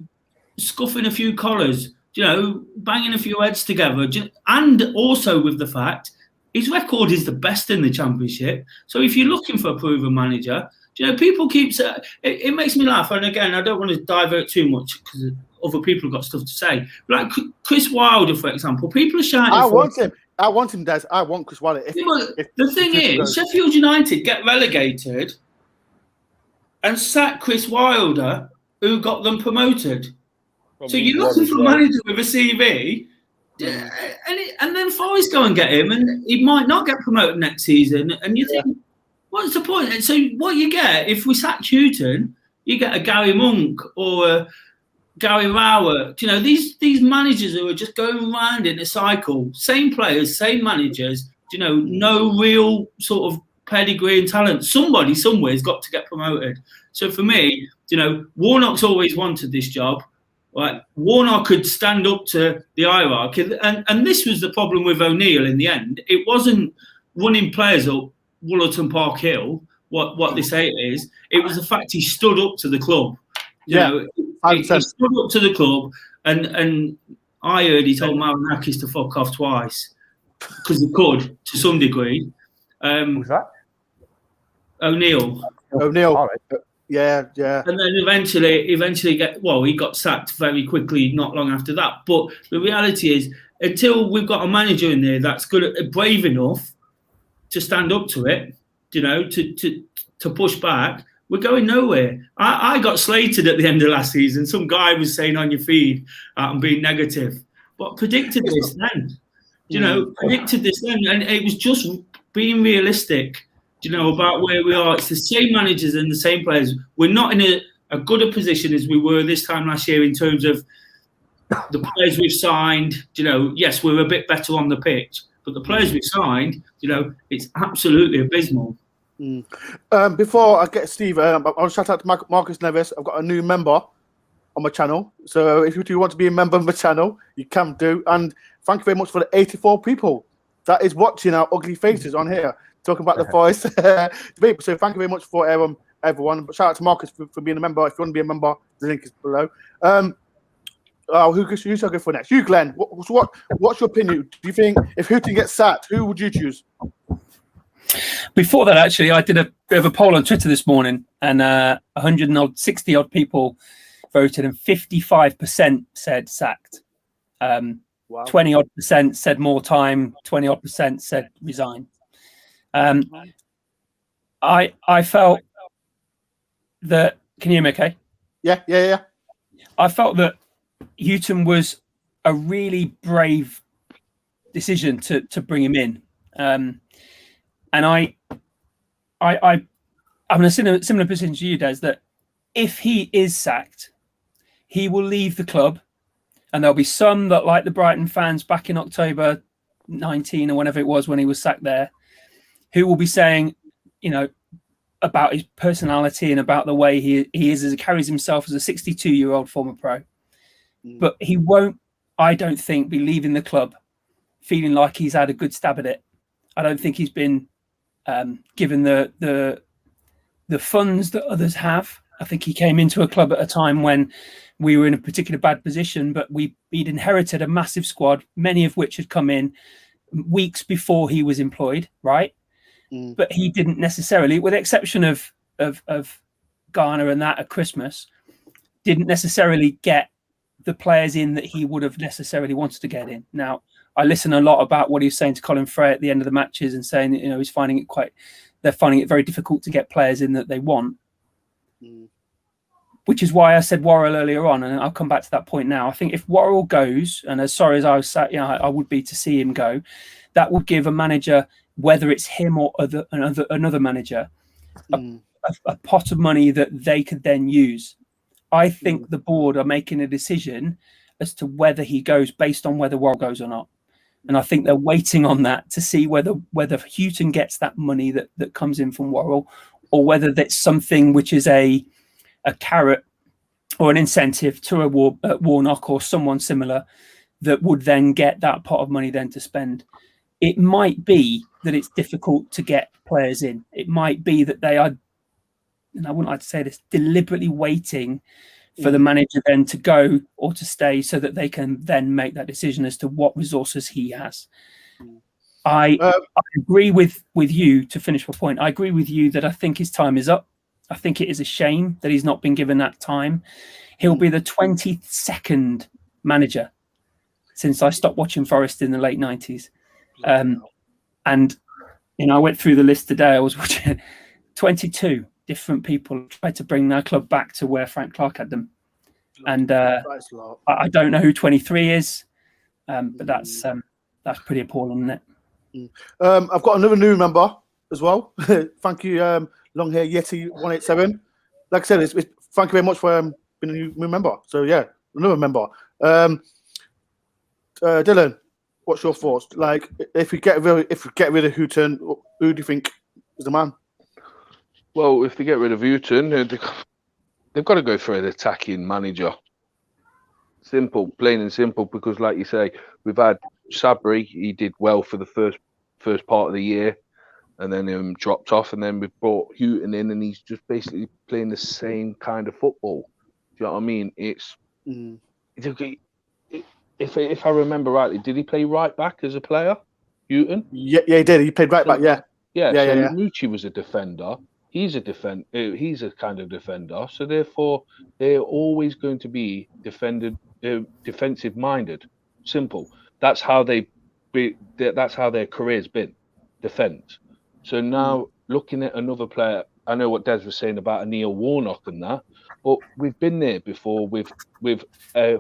scuffing a few collars, banging a few heads together. And also with the fact, his record is the best in the Championship. So if you're looking for a proven manager, people keep saying, it makes me laugh. And again, I don't want to divert too much because other people have got stuff to say. Like Chris Wilder, for example, people are shouting. I want him, Des. I want Chris Wilder. The thing is, Sheffield United get relegated and sack Chris Wilder, who got them promoted. So you're looking for a manager with a CV, and then Forest go and get him, and he might not get promoted next season. And you think, what's the point? And so what you get, if we sack Hughton, you get a Gary Monk or a Gary Rowett. These managers who are just going around in a cycle, same players, same managers, no real sort of pedigree and talent. Somebody somewhere has got to get promoted. So for me, Warnock's always wanted this job. Right? Warnock could stand up to the hierarchy, and this was the problem with O'Neill in the end. It wasn't running players up Woollerton Park Hill. what they say it is. It was the fact he stood up to the club. You know, he stood up to the club, and I heard he told Marinakis to fuck off twice because he could to some degree. Who's that? O'Neill. All right. Yeah. And then eventually he got sacked very quickly, not long after that. But the reality is, until we've got a manager in there that's brave enough to stand up to it, you know, to push back, we're going nowhere. I got slated at the end of last season. Some guy was saying on your feed, I'm being negative, but predicted this then. You know, predicted this then, and it was just being realistic. You know, about where we are. It's the same managers and the same players. We're not in a gooder position as we were this time last year in terms of the players we've signed. You know, yes, we're a bit better on the pitch, but the players we've signed, you know, it's absolutely abysmal. Before I get Steve, I'll shout out to Marcus Nevis. I've got a new member on my channel. So if you do want to be a member of my channel, you can do. And thank you very much for the 84 people that is watching our ugly faces on here. Talking about the Forest debate. So thank you very much for everyone. But shout out to Marcus for being a member. If you want to be a member, the link is below. Who shall I go for next? You, Glenn. What's your opinion? Do you think if Hughton gets sacked, who would you choose? Before that, actually, I did a bit of a poll on Twitter this morning, and 160 odd people voted, and 55% said sacked. 20 odd percent said more time. 20 odd percent said resign. I felt that. Can you hear me okay? Yeah. I felt that Hughton was a really brave decision to bring him in. And I'm in a similar position to you, Des, that if he is sacked, he will leave the club, and there'll be some that, like the Brighton fans back in October 19 or whenever it was when he was sacked there, who will be saying, you know, about his personality and about the way he is as he carries himself as a 62-year-old former pro. But he won't, I don't think, be leaving the club feeling like he's had a good stab at it. I don't think he's been given the funds that others have. I think he came into a club at a time when we were in a particular bad position, but he'd inherited a massive squad, many of which had come in weeks before he was employed, right? But he didn't necessarily, with the exception of Garner and that at Christmas, didn't necessarily get the players in that he would have necessarily wanted to get in. Now, I listen a lot about what he's saying to Colin Frey at the end of the matches and saying that, you know, they're finding it very difficult to get players in that they want. Which is why I said Worrell earlier on, and I'll come back to that point now. I think if Worrell goes, and as sorry as I was, I would be to see him go, that would give a manager, whether it's him or another manager, a pot of money that they could then use. I think the board are making a decision as to whether he goes based on whether Worrell goes or not. And I think they're waiting on that to see whether Hughton gets that money that comes in from Worrell, or whether that's something which is a carrot or an incentive to a Warnock or someone similar that would then get that pot of money then to spend. It might be that it's difficult to get players in. It might be that they are, and I wouldn't like to say this, deliberately waiting for the manager then to go or to stay so that they can then make that decision as to what resources he has. I agree with you, to finish my point. I agree with you that I think his time is up. I think it is a shame that he's not been given that time. He'll be the 22nd manager since I stopped watching Forest in the late 90s. And, you know, I went through the list today. I was watching 22 different people tried to bring their club back to where Frank Clark had them. And I don't know who 23 is, but that's pretty appalling, isn't it? I've got another new member as well. Thank you, Long Hair Yeti 187. Like I said, it's thank you very much for being a new member. So yeah, another member. Dylan, what's your thoughts? Like, if we get rid of Hughton, who do you think is the man? Well, if they get rid of Hughton, they've got to go for an attacking manager. Simple, plain and simple. Because, like you say, we've had Sabri. He did well for the first part of the year. and then dropped off, and then we brought Hughton in, and he's just basically playing the same kind of football. Do you know what I mean? It's okay. If I remember rightly, did he play right back as a player, Hughton? Yeah, he did. He played right back. Yeah. So Mucci was a defender. He's a kind of defender. So therefore, they're always going to be defensive minded. Simple. That's how that's how their career's been, defense. So now looking at another player, I know what Des was saying about a Neil Warnock and that, but we've been there before with a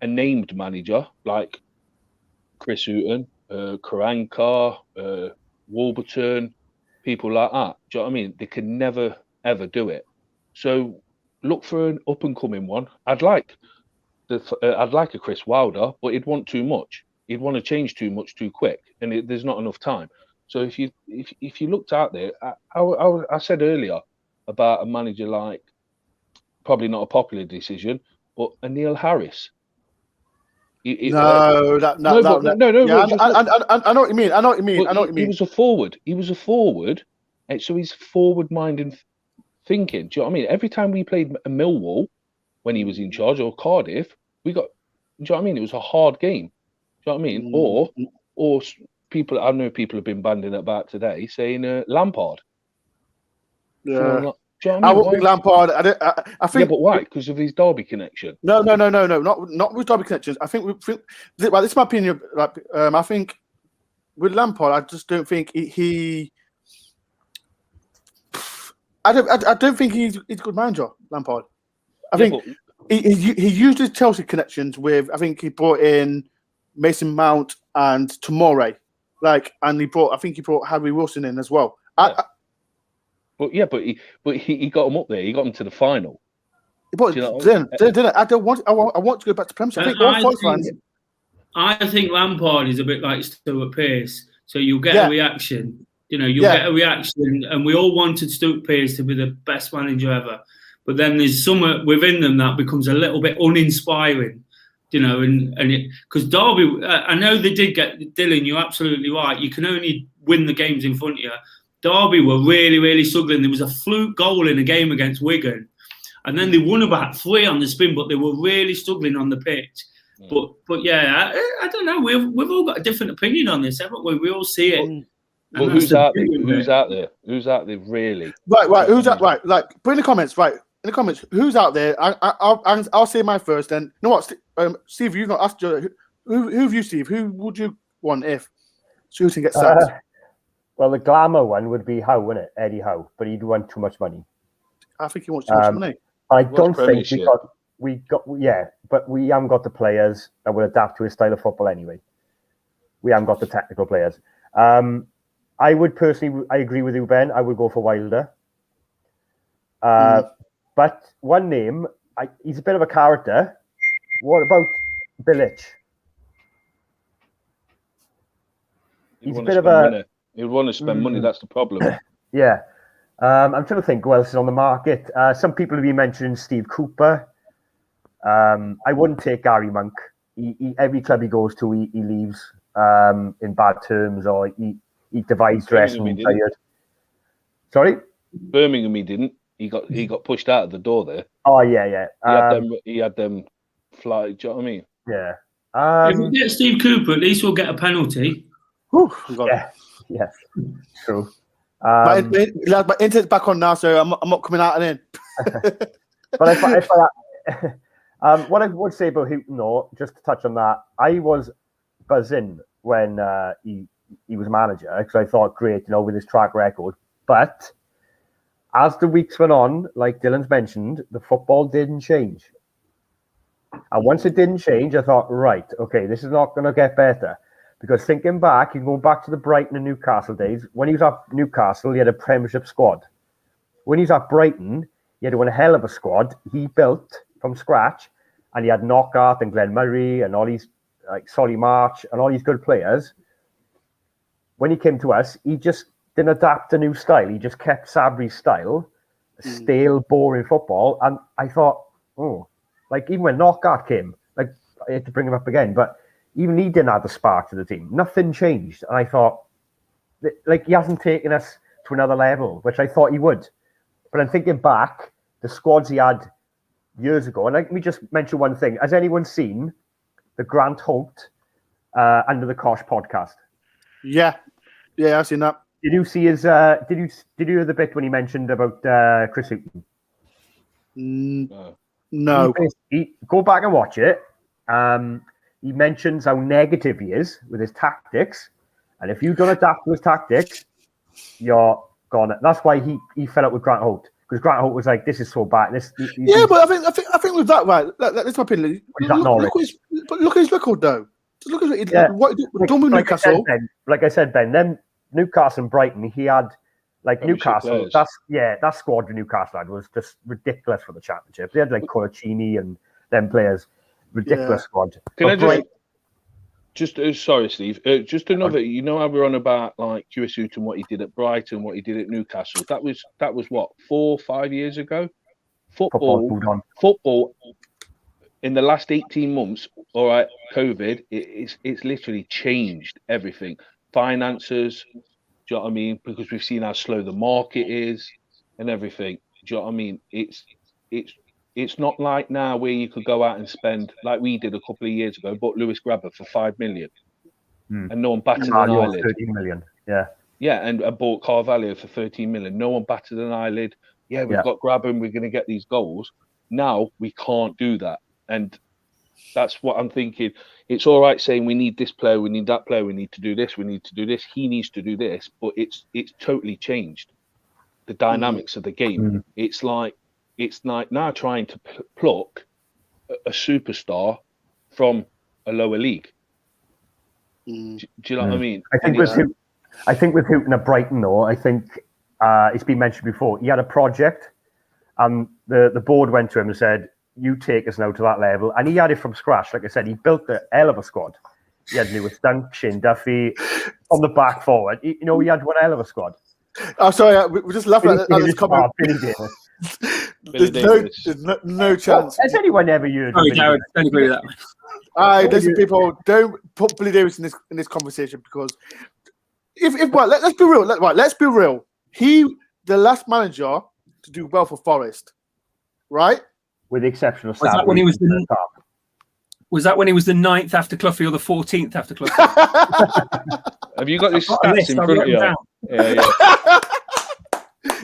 named manager like Chris Hughton, Karanka, Warburton, people like that. Do you know what I mean? They can never ever do it. So look for an up and coming one. I'd like a Chris Wilder, but he'd want too much. He'd want to change too much too quick, and there's not enough time. So if you looked out there, I said earlier about a manager like, probably not a popular decision, but a Neil Harris. No. Yeah, I know what you mean. I know what you mean. He was a forward. And so he's forward-minded thinking. Do you know what I mean? Every time we played a Millwall when he was in charge, or Cardiff, we got. Do you know what I mean? It was a hard game. Do you know what I mean? Or people. I know people have been banding about today saying Lampard. Yeah. Do you know what I mean? I won't be Lampard. I think. Yeah, but why? Because of his Derby connection. No. Not with Derby connections. I think. Well, this is my opinion. Like, I think with Lampard, I just don't think he. I don't think he's a good manager, Lampard. I think he used his Chelsea connections with. I think he brought in Mason Mount and Tomori, and he brought Harry Wilson in as well. But he got him up there. He got him to the final. But I want to go back to Premiership. I think Lampard is a bit like Stuart Pearce. So you'll get a reaction. Get a reaction, and we all wanted Stuart Pearce to be the best manager ever. But then there's somewhere within them that becomes a little bit uninspiring. Because Derby, I know they did get Dylan. You're absolutely right. You can only win the games in front of you. Derby were really, really struggling. There was a fluke goal in a game against Wigan, and then they won about 3 on the spin, but they were really struggling on the pitch. But yeah, I don't know. We've all got a different opinion on this, haven't we? We all see it. Well, who's out there? Who's out there? Who's out there really? Right. Who's out? Right. Put in the comments. Right. In the comments, who's out there? I'll say mine first. Then, you know what, Steve? You've not asked who have you, Steve? Who would you want if Shooting gets sacked? Well, the glamour one would be Howe, wouldn't it? Eddie Howe, but he'd want too much money. I think he wants too much money. I don't think but we haven't got the players that will adapt to his style of football anyway. We haven't got the technical players. I would personally, I agree with you, Ben. I would go for Wilder. But one name, he's a bit of a character. What about Bilic? He's a bit of a... He'd want to spend money, that's the problem. Yeah. I'm trying to think who else is on the market. Some people have been mentioning Steve Cooper. I wouldn't take Gary Monk. Every club he goes to, he leaves in bad terms, or he divides dress and tired. Sorry? Birmingham he didn't. He got pushed out of the door there. Oh yeah. He had them fly. Do you know what I mean? Yeah. If we get Steve Cooper, at least we'll get a penalty. Yeah. True. My internet's back on now, so I'm not coming out and in. But what I would say about Hughton, though, just to touch on that, I was buzzing when he was manager, because I thought, great, with his track record. But as the weeks went on, like Dylan's mentioned, the football didn't change. And once it didn't change, I thought, right, okay, this is not going to get better. Because thinking back, you go back to the Brighton and Newcastle days. When he was at Newcastle, he had a Premiership squad. When he was at Brighton, he had one hell of a squad. He built from scratch, and he had Knockaert and Glenn Murray and all these, like Solly March and all these good players. When he came to us, he just didn't adapt a new style. He just kept Sabri's style, stale, boring football. And I thought, even when Knockaert came, I had to bring him up again, but even he didn't have the spark to the team. Nothing changed. And I thought, he hasn't taken us to another level, which I thought he would. But I'm thinking back, the squads he had years ago, and let me just mention one thing. Has anyone seen the Grant Holt Under the Kosh podcast? Yeah, I've seen that. Did you see his? Did you hear the bit when he mentioned about Chris Hughton? No. Go back and watch it. He mentions how negative he is with his tactics, and if you don't adapt to his tactics, you're gone. That's why he fell out with Grant Holt, because Grant Holt was like, "This is so bad." But I think with that, right? That's my opinion. Look at his record, though. Just look at what don't move Newcastle. Like I said, Ben, then Newcastle and Brighton, he had Newcastle. That squad with Newcastle had was just ridiculous for the championship. They had like Coracini and them players. Ridiculous squad. Can I just sorry, Steve. Just another. You know how we're on about like Chris Hughton, what he did at Brighton, what he did at Newcastle. That was what 4 or 5 years ago. Football. In the last 18 months, all right, COVID, it's literally changed everything. Finances, do you know what I mean? Because we've seen how slow the market is and everything. Do you know what I mean? It's not like now where you could go out and spend, like we did a couple of years ago, bought Lewis Grabber for 5 million. And no one batted an eyelid. 13 million, yeah. Yeah, and I bought Carvalho for 13 million. No one batted an eyelid. Yeah, we've got Grabber and we're going to get these goals. Now we can't do that. And that's what I'm thinking. It's all right saying we need this player, we need that player, we need to do this, we need to do this. He needs to do this, but it's totally changed the dynamics of the game. It's like now trying to pluck a superstar from a lower league. Do you know what I mean? I think with Hughton at Brighton, though, I think it's been mentioned before. He had a project, and the board went to him and said, "You take us now to that level," and he had it from scratch. Like I said, he built a hell of a squad. He had Lewis Dunk, Shane Duffy, on the back forward. He had one hell of a squad. Oh, sorry, we're just laughing at this comment. Billy Davis. There's no chance. Has anyone ever used? Sorry, Jared, don't agree with that. Listen, people, don't put Billy Davis in this conversation, because let's be real. Let's be real. He, the last manager to do well for Forest, right? With the exception of was that when he was the 9th after Cloughie or the 14th after Cloughie? Have you got this stats in front of you? Yeah.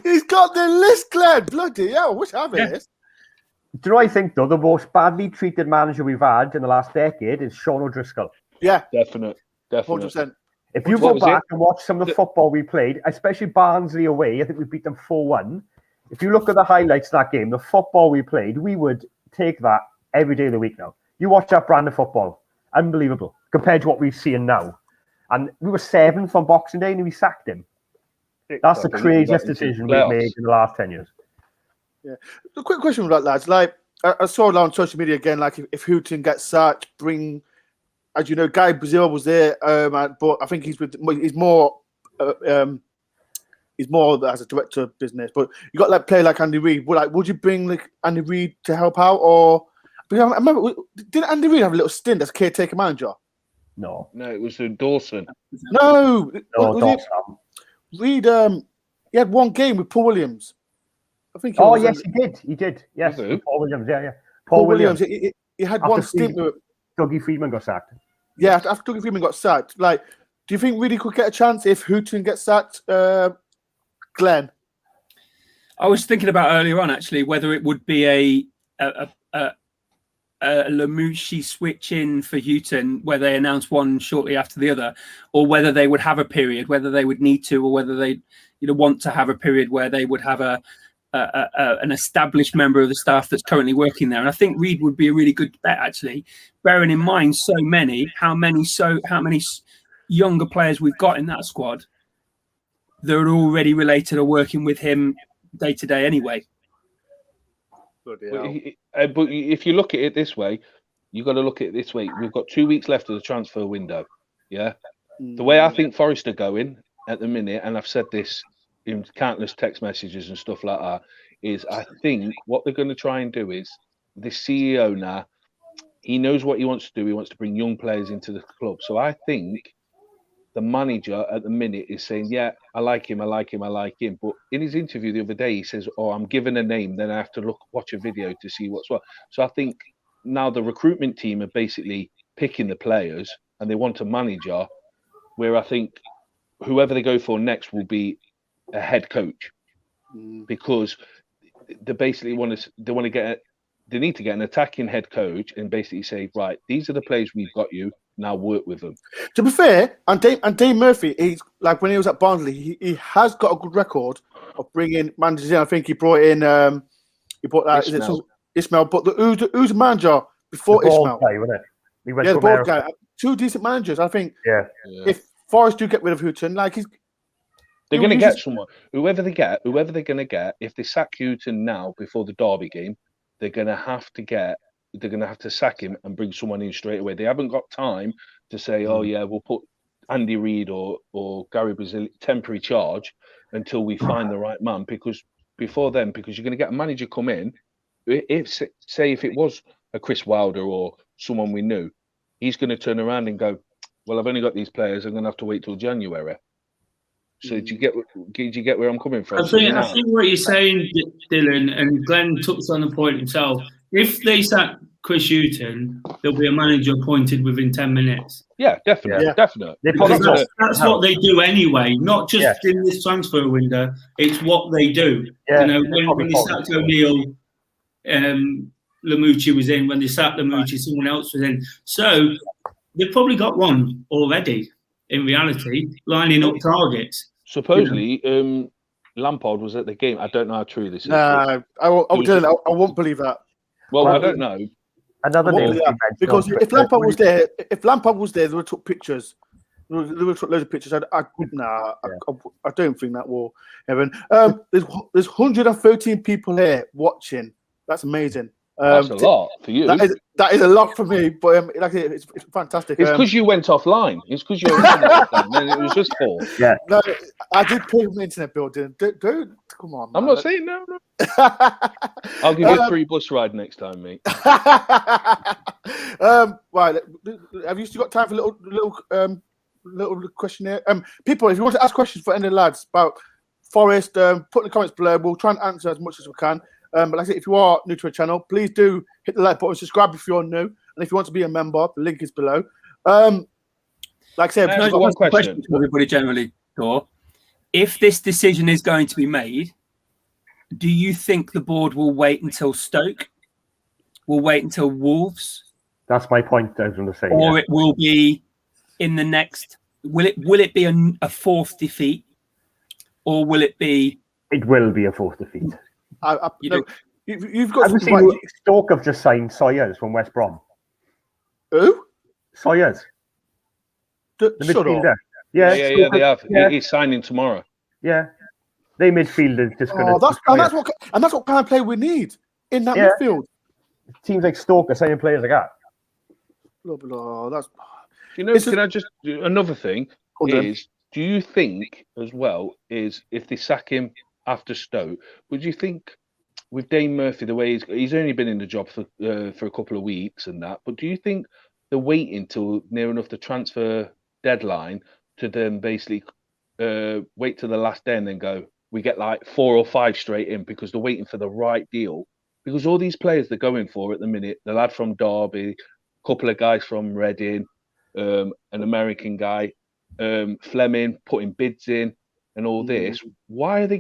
He's got the list, Glenn. Bloody hell, I wish I had this. Do you know what I think, though? The most badly treated manager we've had in the last decade is Sean O'Driscoll. Yeah. Definite. 100%. If you go back and watch some of the football we played, especially Barnsley away, I think we beat them 4-1. If you look at the highlights of that game, the football we played, we would take that every day of the week now. You watch that brand of football. Unbelievable. Compared to what we're seeing now. And we were 7th on Boxing Day and we sacked him. That's the craziest decision we've made in the last 10 years. Yeah. A quick question for that, lads. Like, I saw it on social media again, like if Hughton gets sacked, bring, as you know, Guy Brazil was there, but I think he's more as a director of business. But you got like player like Andy Reid. Would you bring like Andy Reid to help out, or? Because I remember, didn't Andy Reid have a little stint as caretaker manager? No, it was Dawson. No, Dawson. Reid, he had one game with Paul Williams. I think. Yes, he did. Yes, Paul Williams. Yeah. Paul Williams. He had one stint with Dougie Freeman got sacked. Yeah, after Dougie Freeman got sacked. Like, do you think Reid could get a chance if Hughton gets sacked? Glenn, I was thinking about earlier on actually whether it would be a Lamouchi switch in for Hughton, where they announce one shortly after the other, or whether they would have a period, whether they would need to, or whether they want to have a period where they would have an established member of the staff that's currently working there. And I think Reid would be a really good bet, actually, bearing in mind how many younger players we've got in that squad that are already related or working with him day to day anyway. But if you look at it this way, you've got to look at it this way. We've got 2 weeks left of the transfer window. Yeah. The way I think Forest are going at the minute, and I've said this in countless text messages and stuff like that, is I think what they're going to try and do is this CEO now, he knows what he wants to do. He wants to bring young players into the club. So I think the manager at the minute is saying, yeah, I like him. But in his interview the other day, he says, oh, I'm given a name, then I have to watch a video to see what's what. So I think now the recruitment team are basically picking the players and they want a manager, where I think whoever they go for next will be a head coach, because they basically they need to get an attacking head coach and basically say, right, these are the players we've got you, now work with them. To be fair, and Dave Murphy, he's like when he was at Barnsley, he has got a good record of bringing managers in. I think he brought in Ismail, but who's the manager before the Ismail? Guy, wasn't it? He went Yeah, to the bald America. guy. Two decent managers. I think Yeah. if Forest do get rid of Hughton, like they're going to get someone. Whoever they're going to get, if they sack Hughton now before the Derby game, they're going to have to sack him and bring someone in straight away. They haven't got time to say, oh yeah, we'll put Andy Reid or Gary Brazil temporary charge until we find the right man, because before then, because you're going to get a manager come in, if it was a Chris Wilder or someone we knew, he's going to turn around and go, well, I've only got these players, I'm going to have to wait till January. So do you get where I'm coming from? I think what you're saying, Dylan, and Glenn touched on the point himself. If they sack Chris Hughton, there'll be a manager appointed within 10 minutes. Yeah, definitely. Yeah. Definitely. That's what they do anyway, not just in this transfer window. It's what they do. Yeah. You know, when they sacked O'Neill, Lamucci was in. When they sacked Lamucci, someone else was in. So they've probably got one already, in reality, lining up targets. Supposedly, Lampard was at the game. I don't know how true this is. Nah, I won't believe that. Well, I don't know. Another name because if Lampard was there, they would have took pictures. They would have took loads of pictures. I don't think that will happen. There's 113 people here watching. That's amazing. That's a lot for you. That is a lot for me, but it's fantastic. It's because you went offline. It's because you went offline. It was just 4. Yeah. No, I did pay for my internet bill. Don't come on. I'm not saying no. I'll give you a free bus ride next time, mate. Right. Have you still got time for a little questionnaire? People, if you want to ask questions for any of the lads about Forest, put in the comments below. We'll try and answer as much as we can. But like I said, if you are new to our channel, please do hit the like button, subscribe if you're new, and if you want to be a member, the link is below. Like I said, I've got one question to everybody generally, Dore. If this decision is going to be made, do you think the board will wait until Stoke? Will wait until Wolves? That's my point. I was going to say. Or it will be in the next. Will it be a fourth defeat, or will it be? It will be a fourth defeat. You've got. Have you seen Stoke have just signed Sawyers from West Brom? Who? Sawyers. The midfielder. Yeah, they have. Yeah. He's signing tomorrow. Yeah, they midfielders just going to. That's what kind of player we need in that midfield. Teams like Stoke are signing players like that. That's. Can I just do another thing? Do you think as well is if they sack him after Stoke, would you think with Dane Murphy the way he's only been in the job for a couple of weeks and that, but do you think they're waiting till near enough the transfer deadline to then basically wait till the last day and then go, we get like 4 or 5 straight in because they're waiting for the right deal? Because all these players they're going for at the minute, the lad from Derby, a couple of guys from Reading, an American guy, Fleming putting bids in and all this. Why are they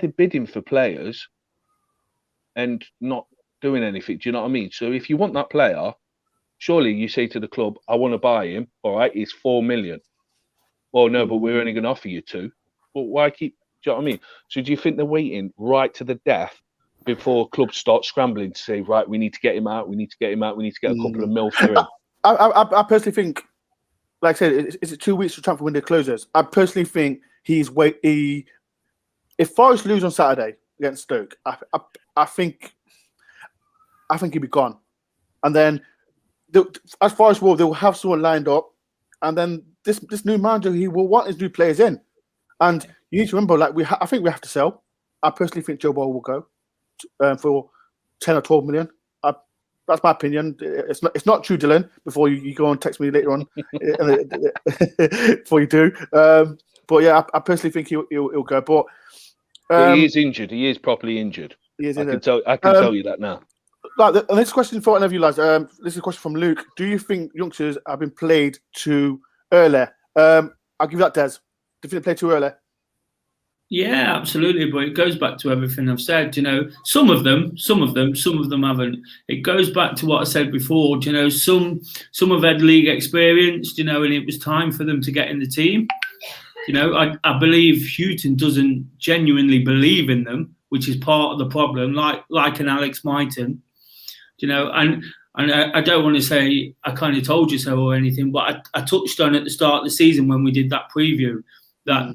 bidding for players and not doing anything? Do you know what I mean? So if you want that player, surely you say to the club, I want to buy him. All right, he's 4 million. Oh no, but we're only going to offer you 2. But why keep? Do you know what I mean? So do you think they're waiting right to the death before clubs start scrambling to say, right, we need to get him out, we need to get a couple of mil for him? I personally think, like I said, it's 2 weeks to transfer window closes. I personally think if Forest lose on Saturday against Stoke, I think he'll be gone. And then as Forest will, they'll have someone lined up, and then this new manager, he will want his new players in. And you need to remember, I think we have to sell. I personally think Joe Ball will go for 10 or 12 million. That's my opinion. It's not true, Dylan. Before you go and text me later on, before you do. But yeah, I personally think he'll go. But he is injured. He is properly injured. he is I can tell you that now. Like the next question for any of you lads. This is a question from Luke. Do you think youngsters have been played too early? I'll give you that, Des. Do you think they played too early? Yeah, absolutely. But it goes back to everything I've said. Some of them haven't. It goes back to what I said before. Some have had league experience. And it was time for them to get in the team. I believe Hughton doesn't genuinely believe in them, which is part of the problem. Like an Alex Myton, and I don't want to say I kind of told you so or anything, but I touched on at the start of the season when we did that preview that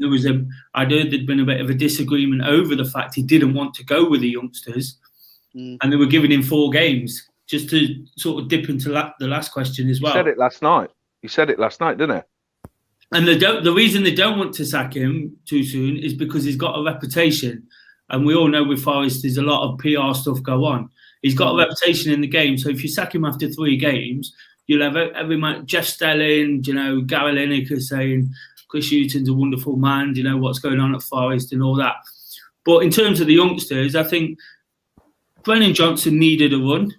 I'd heard there'd been a bit of a disagreement over the fact he didn't want to go with the youngsters, and they were giving him 4 games. Just to sort of dip into the last question as well. He said it last night, didn't he? And the reason they don't want to sack him too soon is because he's got a reputation. And we all know with Forest, there's a lot of PR stuff go on. He's got a reputation in the game. So if you sack him after 3 games, you'll have every man, Jeff Stelling, Gary Lineker saying Chris Hughton's a wonderful man, what's going on at Forest and all that. But in terms of the youngsters, I think Brennan Johnson needed a run.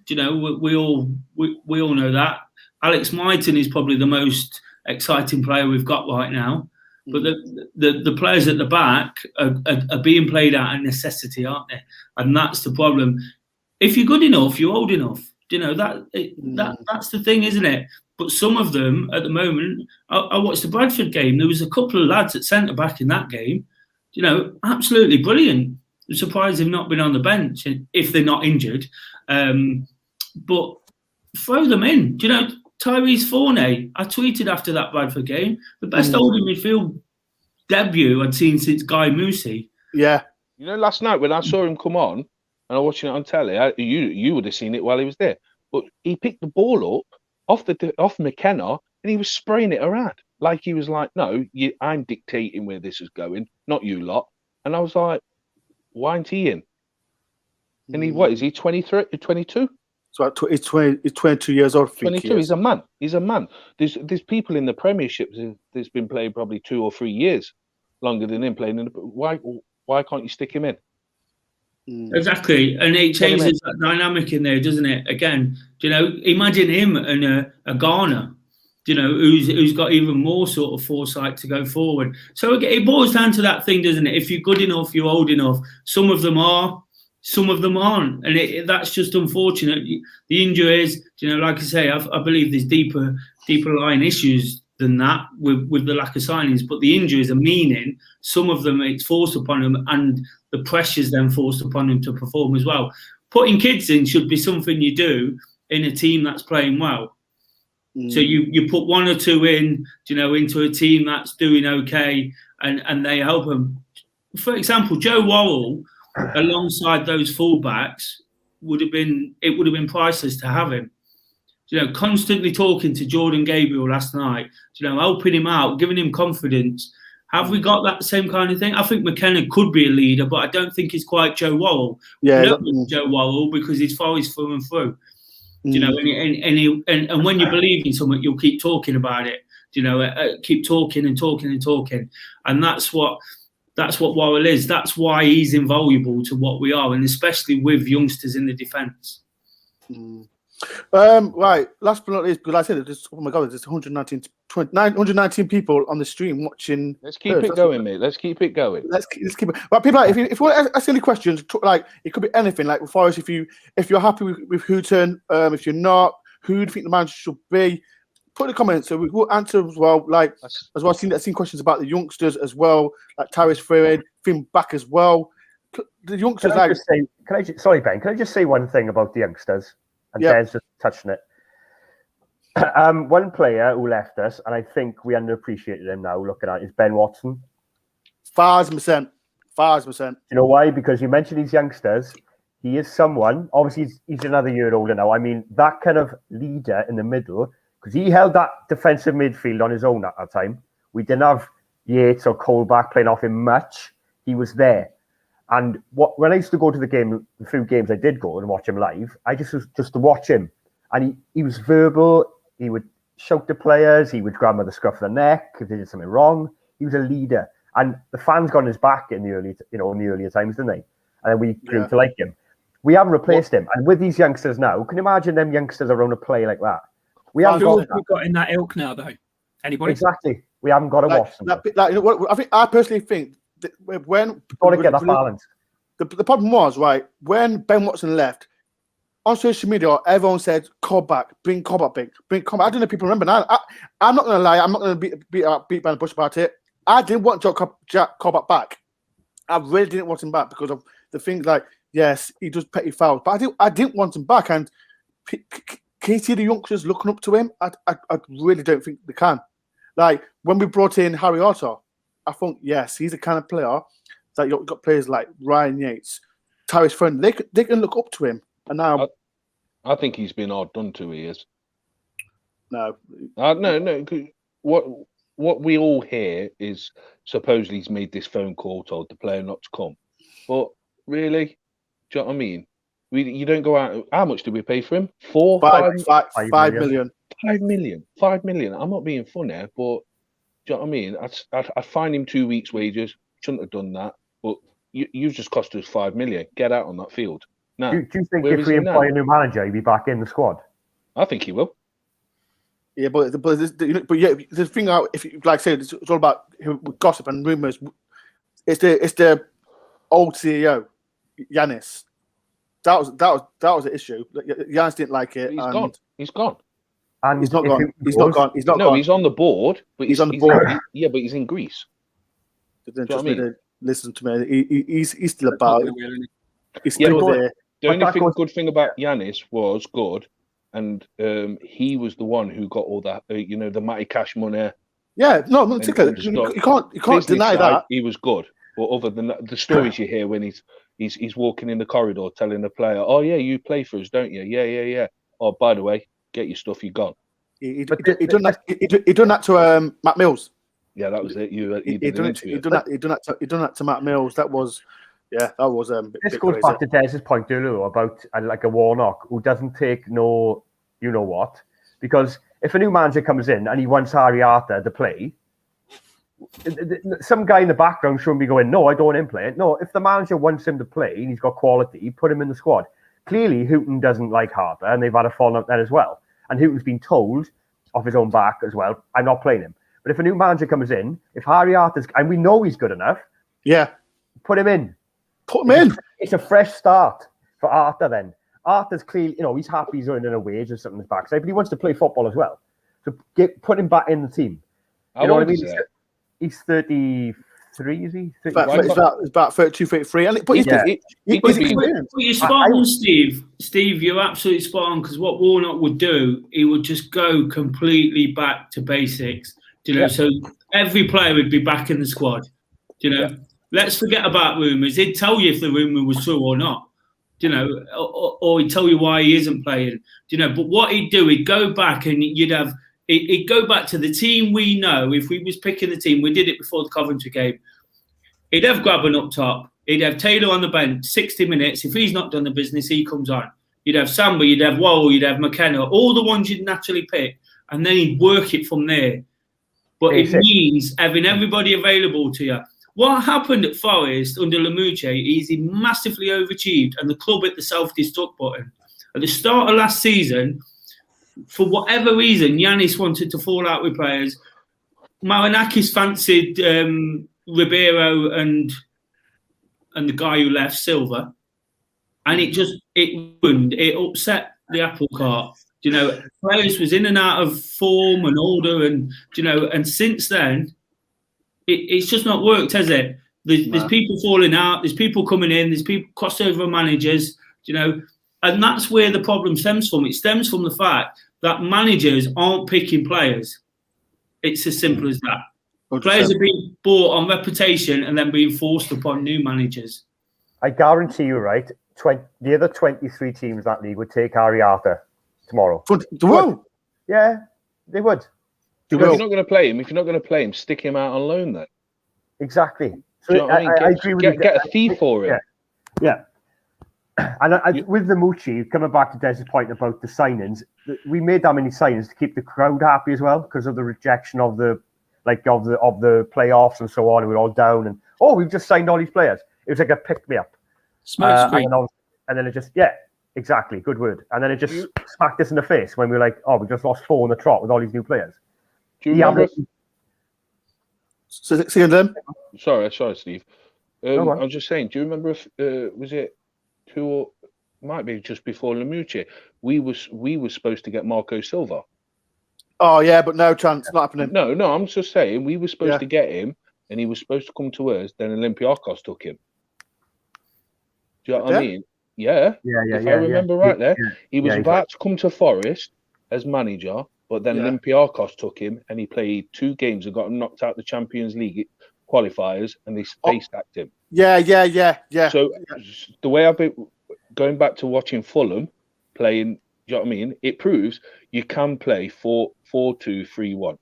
We all know that. Alex Myton is probably the most exciting player we've got right now. But the players at the back are being played out of necessity, aren't they? And that's the problem. If you're good enough, you're old enough. That's the thing, isn't it? But some of them at the moment, I watched the Bradford game. There was a couple of lads at centre back in that game. Absolutely brilliant. I'm surprised they've not been on the bench if they're not injured. But throw them in. Tyrese Forney, I tweeted after that Bradford game, the best holding midfield debut I'd seen since Guy Mousey. Yeah. Last night when I saw him come on and I was watching it on telly, you would have seen it while he was there. But he picked the ball up off McKenna and he was spraying it around. Like he was like, no, I'm dictating where this is going, not you lot. And I was like, why isn't he in? And what is he, 23, 22? So he's 22 years old. 22. He's a man. He's a man. There's people in the Premiership that's been playing probably 2 or 3 years longer than him playing. Why can't you stick him in? Exactly, and it changes that dynamic in there, doesn't it? Again, imagine him and a Garner, who's got even more sort of foresight to go forward. So it boils down to that thing, doesn't it? If you're good enough, you're old enough. Some of them are. Some of them aren't, and that's just unfortunate. The injuries, like I say, I believe there's deeper lying issues than that with the lack of signings. But the injuries are meaning some of them it's forced upon them, and the pressure's then forced upon them to perform as well. Putting kids in should be something you do in a team that's playing well. So you put 1 or 2 in, into a team that's doing okay, and they help them. For example, Joe Worrell, alongside those fullbacks, would have been priceless to have him. Constantly talking to Jordan Gabriel last night, helping him out, giving him confidence. Have we got that same kind of thing? I think McKenna could be a leader, but I don't think he's quite Joe Worrell. Yeah, Joe Worrell because he's Forest through and through. And when you believe in something, you'll keep talking about it. Keep talking and talking and talking, and that's what Worrell is. That's why he's invaluable to what we are, and especially with youngsters in the defence. Right, last but not least, because I said there's 119 people on the stream watching. Let's keep it going, mate. Let's keep it going. Let's keep it. But people, if you want to ask any questions, it could be anything. Like with Forest, if you're happy with Hughton, if you're not, who do you think the manager should be? Put in the comments, so we will answer as well. I've seen questions about the youngsters as well, like Tyrese Forney, Finn back as well. The youngsters, sorry, Ben. Can I just say one thing about the youngsters? And Ben's just touching it. One player who left us, and I think we underappreciated him now, looking at, is Ben Watson. 1,000%. You know why? Because you mentioned these youngsters. He is someone, obviously he's another year older now. I mean, that kind of leader in the middle, because he held that defensive midfield on his own at that time. We didn't have Yates or Colback playing off him much. He was there. And when I used to go to the few games I did go and watch him live, I just to watch him. And he was verbal. He would shout to players. He would grab them by the scruff of the neck if they did something wrong. He was a leader. And the fans got on his back in the earlier times, didn't they? And then we grew to like him. We haven't replaced him. And with these youngsters now, can you imagine them youngsters around a play like that? We haven't got in that ilk now, though. Anybody? Exactly. We haven't got to watch them. I personally think that when you've got to get that balance. The problem was, right, when Ben Watson left, on social media, everyone said, bring Cobb back. I don't know if people remember now. I'm not going to lie. I'm not going to beat by the bush about it. I didn't want Jack Cobb back. I really didn't want him back because of the things like, yes, he does petty fouls, but I didn't want him back. And can you see the youngsters looking up to him? I really don't think they can. Like, when we brought in Harry Arter, I thought, yes, he's the kind of player that you've got players like Ryan Yates, Tyrese Friend. They can look up to him. And now, I think he's been hard done to. He is. No. No. What we all hear is supposedly he's made this phone call, told the player not to come. But really, do you know what I mean? You don't go out. How much did we pay for him? 5 million. 5 million. 5 million. I'm not being funny, but do you know what I mean? I'd fine him 2 weeks' wages. Shouldn't have done that. But you've just cost us 5 million. Get out on that field. Now, do you think if we employ a new manager, he'll be back in the squad? I think he will. Yeah, but the thing out, if you like I said, it's all about gossip and rumors. It's the old CEO, Yanis. That was the issue. Yanis didn't like it. He's gone. And he's not gone. He's not gone. He's not no, gone. He's on the board. But he's on the board. But he's in Greece. Listen to me. He's still about. He's still there. The only good thing about Yanis was good, and he was the one who got all that, the Matty Cash money. Yeah, no, you can't deny that. He was good, but other than that, the stories you hear when he's walking in the corridor telling the player, "Oh yeah, you play for us, don't you? Yeah. Oh, by the way, get your stuff. You gone." He done that to Matt Mills. Yeah, that was it. He done that to Matt Mills. That was. Yeah, that was this goes back to Des's point earlier about like a Warnock who doesn't take no, you know what, because if a new manager comes in and he wants Harry Arter to play, some guy in the background shouldn't be going, no, I don't want him playing. No, if the manager wants him to play and he's got quality, put him in the squad. Clearly, Hughton doesn't like Harper, and they've had a falling out there as well. And Houghton's been told off his own back as well, I'm not playing him. But if a new manager comes in, if Harry Arter's, and we know he's good enough, put him in. Put him in. It's a fresh start for Arter then. Arter's clearly, he's happy he's earning a wage or something in his backside, but he wants to play football as well. So put him back in the team. You know what I mean? He's 33, is he? It's about 32, 33. You're spot on, Steve. Steve, you're absolutely spot on, because what Warnock would do, he would just go completely back to basics. So every player would be back in the squad. Let's forget about rumours. He'd tell you if the rumour was true or not, or he'd tell you why he isn't playing, But what he'd do, he'd go back and he'd go back to the team we know. If we was picking the team, we did it before the Coventry game. He'd have Grabban up top. He'd have Taylor on the bench, 60 minutes. If he's not done the business, he comes on. You'd have Samba, you'd have Worrell, you'd have McKenna, all the ones you'd naturally pick, and then he'd work it from there. But it means having everybody available to you. What happened at Forest under Lamouche is he massively overachieved, and the club hit the self-destruct button. At the start of last season, for whatever reason, Yanis wanted to fall out with players. Marinakis fancied Ribeiro and the guy who left, Silva, and it ruined. It upset the apple cart. Players was in and out of form and order, and since then, it's just not worked, has it? There's people falling out, there's people coming in, there's people crossover managers, and that's where the problem stems from. It stems from the fact that managers aren't picking players. It's as simple as that. 100%. Players are being bought on reputation and then being forced upon new managers. I guarantee you, right, the other 23 teams in that league would take Harry Arter tomorrow. Yeah, they would. If you're not going to play him, stick him out on loan then. Exactly. So I agree with you. Get a fee for it. Yeah. And with the Mucci, coming back to Des's point about the signings, we made that many signings to keep the crowd happy as well because of the rejection of the playoffs and so on. We were all down and we've just signed all these players. It was like a pick me up. Smoke screen. And then it just exactly, good word. And then it just smacked us in the face when we were like, we just lost 4 in the trot with all these new players. Do you remember? See them? Sorry, Steve. I on. was just saying. Do you remember if was it 2 or might be just before Lamucci? We were supposed to get Marco Silva. Oh yeah, but no chance, not happening. No, I'm just saying we were supposed to get him, and he was supposed to come to us. Then Olympiacos took him. Do you know what I mean? Yeah. If I remember right, he was about to come to Forest as manager, but then Olympiacos took him, and he played 2 games and got him knocked out the Champions League qualifiers, and they sacked him. Yeah. So the way I've been going back to watching Fulham playing, do you know what I mean? It proves you can play 4-2-3-1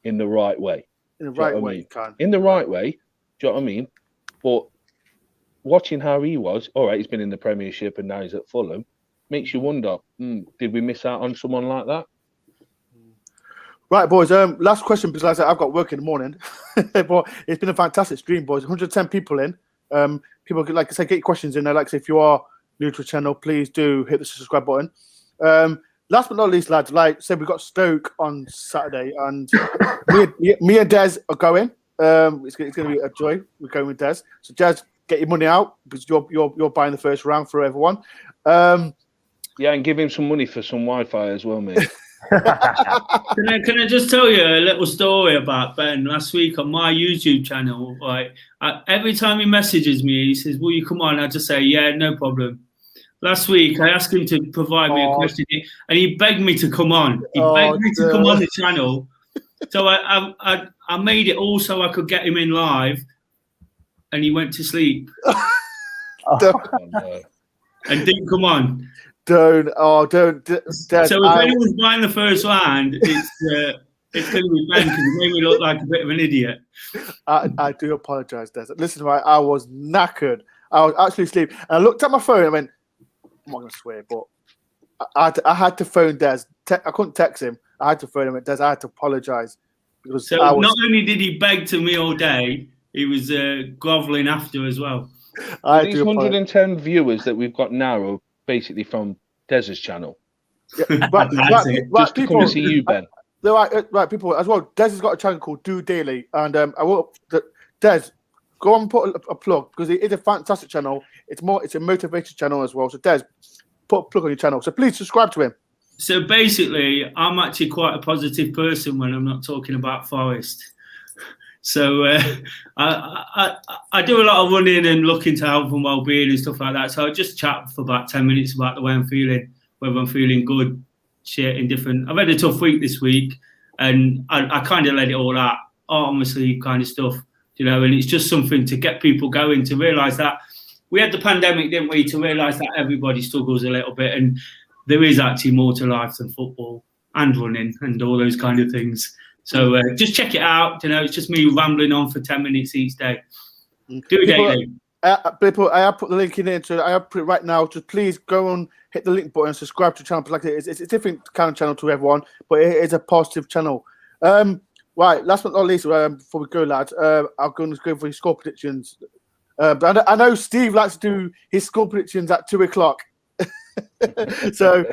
in the right way. In the right way, you can. In the right way, do you know what I mean? But watching how he was, all right, he's been in the Premiership and now he's at Fulham, makes you wonder, did we miss out on someone like that? Right, boys. Last question, because like I said, I've got work in the morning. But it's been a fantastic stream, boys. 110 people in. People could, like I say, get your questions in there. Like I say, if you are new to the channel, please do hit the subscribe button. Last but not least, lads, like I said, we've got Stoke on Saturday, and me and Des are going. It's going to be a joy. We're going with Des. So, Des, get your money out because you're buying the first round for everyone. And give him some money for some Wi-Fi as well, mate. Can I just tell you a little story about Ben? Last week on my YouTube channel, every time he messages me, he says, "Will you come on?" I just say, "Yeah, no problem." Last week, I asked him to provide me a question, and he begged me to come on. He begged me to come on the channel, so I made it all so I could get him in live, and he went to sleep and didn't come on. Don't. So if anyone's buying the first round, it's going to be Ben because he made me look like a bit of an idiot. I do apologise, Des. Listen, I was knackered. I was actually asleep. And I looked at my phone and I went, I'm not going to swear, but I had to phone Des. I couldn't text him. I had to phone him. Des, I had to apologise. So not only did he beg to me all day, he was grovelling after as well. These 110 viewers that we've got now are basically from Des's channel. Yeah, right, just to come and see you, Ben. Right, people as well. Des has got a channel called Do Daily, and I will. Des, go on and put a plug because it is a fantastic channel. It's a motivated channel as well. So Des, put a plug on your channel. So please subscribe to him. So basically, I'm actually quite a positive person when I'm not talking about Forest. So I do a lot of running and look into health and well-being and stuff like that. So I just chat for about 10 minutes about the way I'm feeling, whether I'm feeling good, shit, indifferent. I've had a tough week this week, and I kind of let it all out, arm and sleeve kind of stuff, and it's just something to get people going, to realise that we had the pandemic, didn't we, to realise that everybody struggles a little bit, and there is actually more to life than football and running and all those kind of things. So just check it out. It's just me rambling on for 10 minutes each day. Do it daily. People, I have put the link in there. So I have put it right now. Just please go and hit the link button and subscribe to the channel. Like it's a different kind of channel to everyone, but it is a positive channel. Right, last but not least, before we go, lads, I'm going to go for his score predictions. But I know Steve likes to do his score predictions at 2:00. So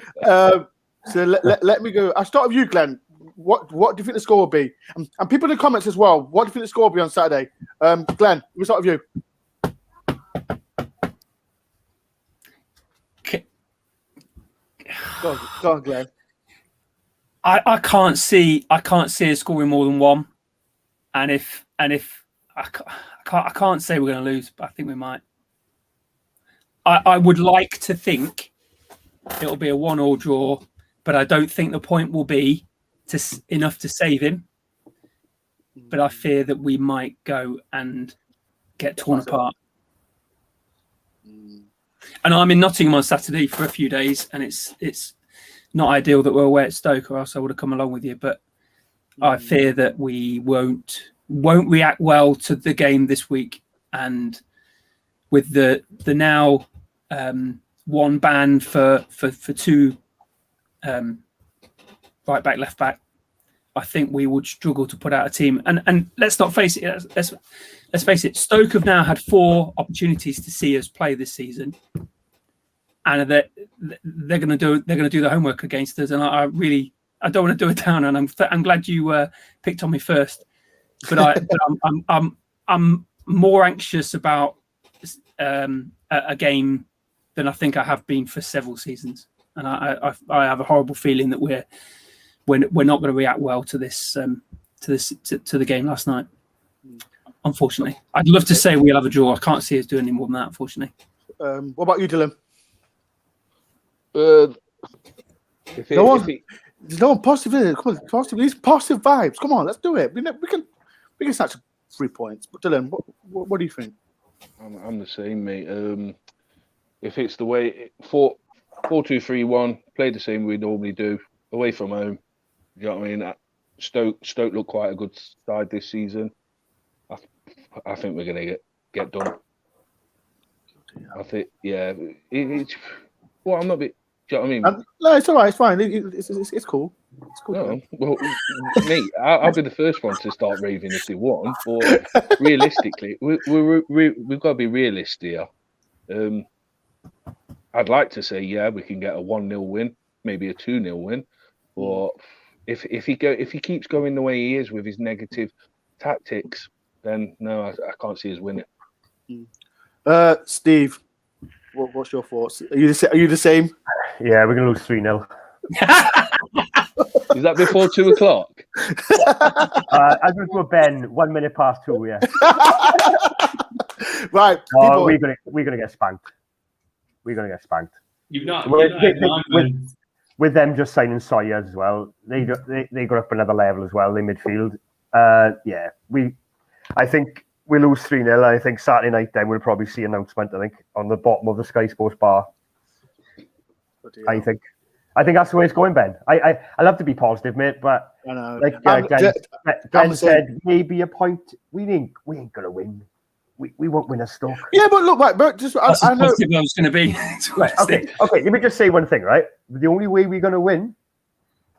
let me go. I'll start with you, Glenn. What do you think the score will be? And people in the comments as well. What do you think the score will be on Saturday? Glenn, we'll start with you. Go on, Glenn. I can't see us scoring more than 1, and if I can't say we're going to lose, but I think we might. I would like to think it'll be a 1-1 draw, but I don't think the point will be enough to save him. But I fear that we might go and get torn apart. And I'm in Nottingham on Saturday for a few days, and it's not ideal that we're away at Stoke, or else I would have come along with you. But I fear that we won't react well to the game this week, and with the now one ban for two right back, left back, I think we would struggle to put out a team. And let's not face it. Let's face it. Stoke have now had 4 opportunities to see us play this season, and they're going to do the homework against us. And I don't want to do it down. And I'm glad you picked on me first. But I'm more anxious about a game than I think I have been for several seasons. And I have a horrible feeling that we're not going to react well to this to the game last night. Unfortunately, I'd love to say we'll have a draw. I can't see us doing any more than that. Unfortunately. What about you, Dylan? There's There's no one positive in it. Come on, positive. These positive vibes. Come on, let's do it. We can snatch 3 points. But Dylan, what do you think? I'm the same, mate. If it's the way 4-2-3-1, play the same we normally do, away from home. You know what I mean? Stoke look quite a good side this season. I think we're going to get done. I think, yeah. I'm not. Do you know what I mean? No, it's all right. It's fine. It's cool. It's cool. No, well, mate, I'll be the first one to start raving if they won. But realistically, we've got to be realistic here. I'd like to say, yeah, we can get a 1-0 win, maybe a 2-0 win. But if he keeps going the way he is with his negative tactics, then no, I can't see us winning. Steve, what's your thoughts? Are you the same? Yeah, we're going to lose 3-0. Is that before 2 o'clock? I'm going to go Ben 1 minute past 2. Yeah. Right. Oh, we're going to get spanked. We're going to get spanked. You've not. With them just signing Sawyer as well, they got up another level as well in midfield. Yeah, I think we lose 3-0. I think Saturday night then we'll probably see an announcement. I think on the bottom of the Sky Sports bar. I think that's the way it's going, Ben. I love to be positive, mate, but I know. like Ben said, maybe a point. We ain't gonna win. We won't win a Stoke. Yeah, but look, right, but just I know. I was going to be. Right, okay. Let me just say one thing, right? The only way we're gonna win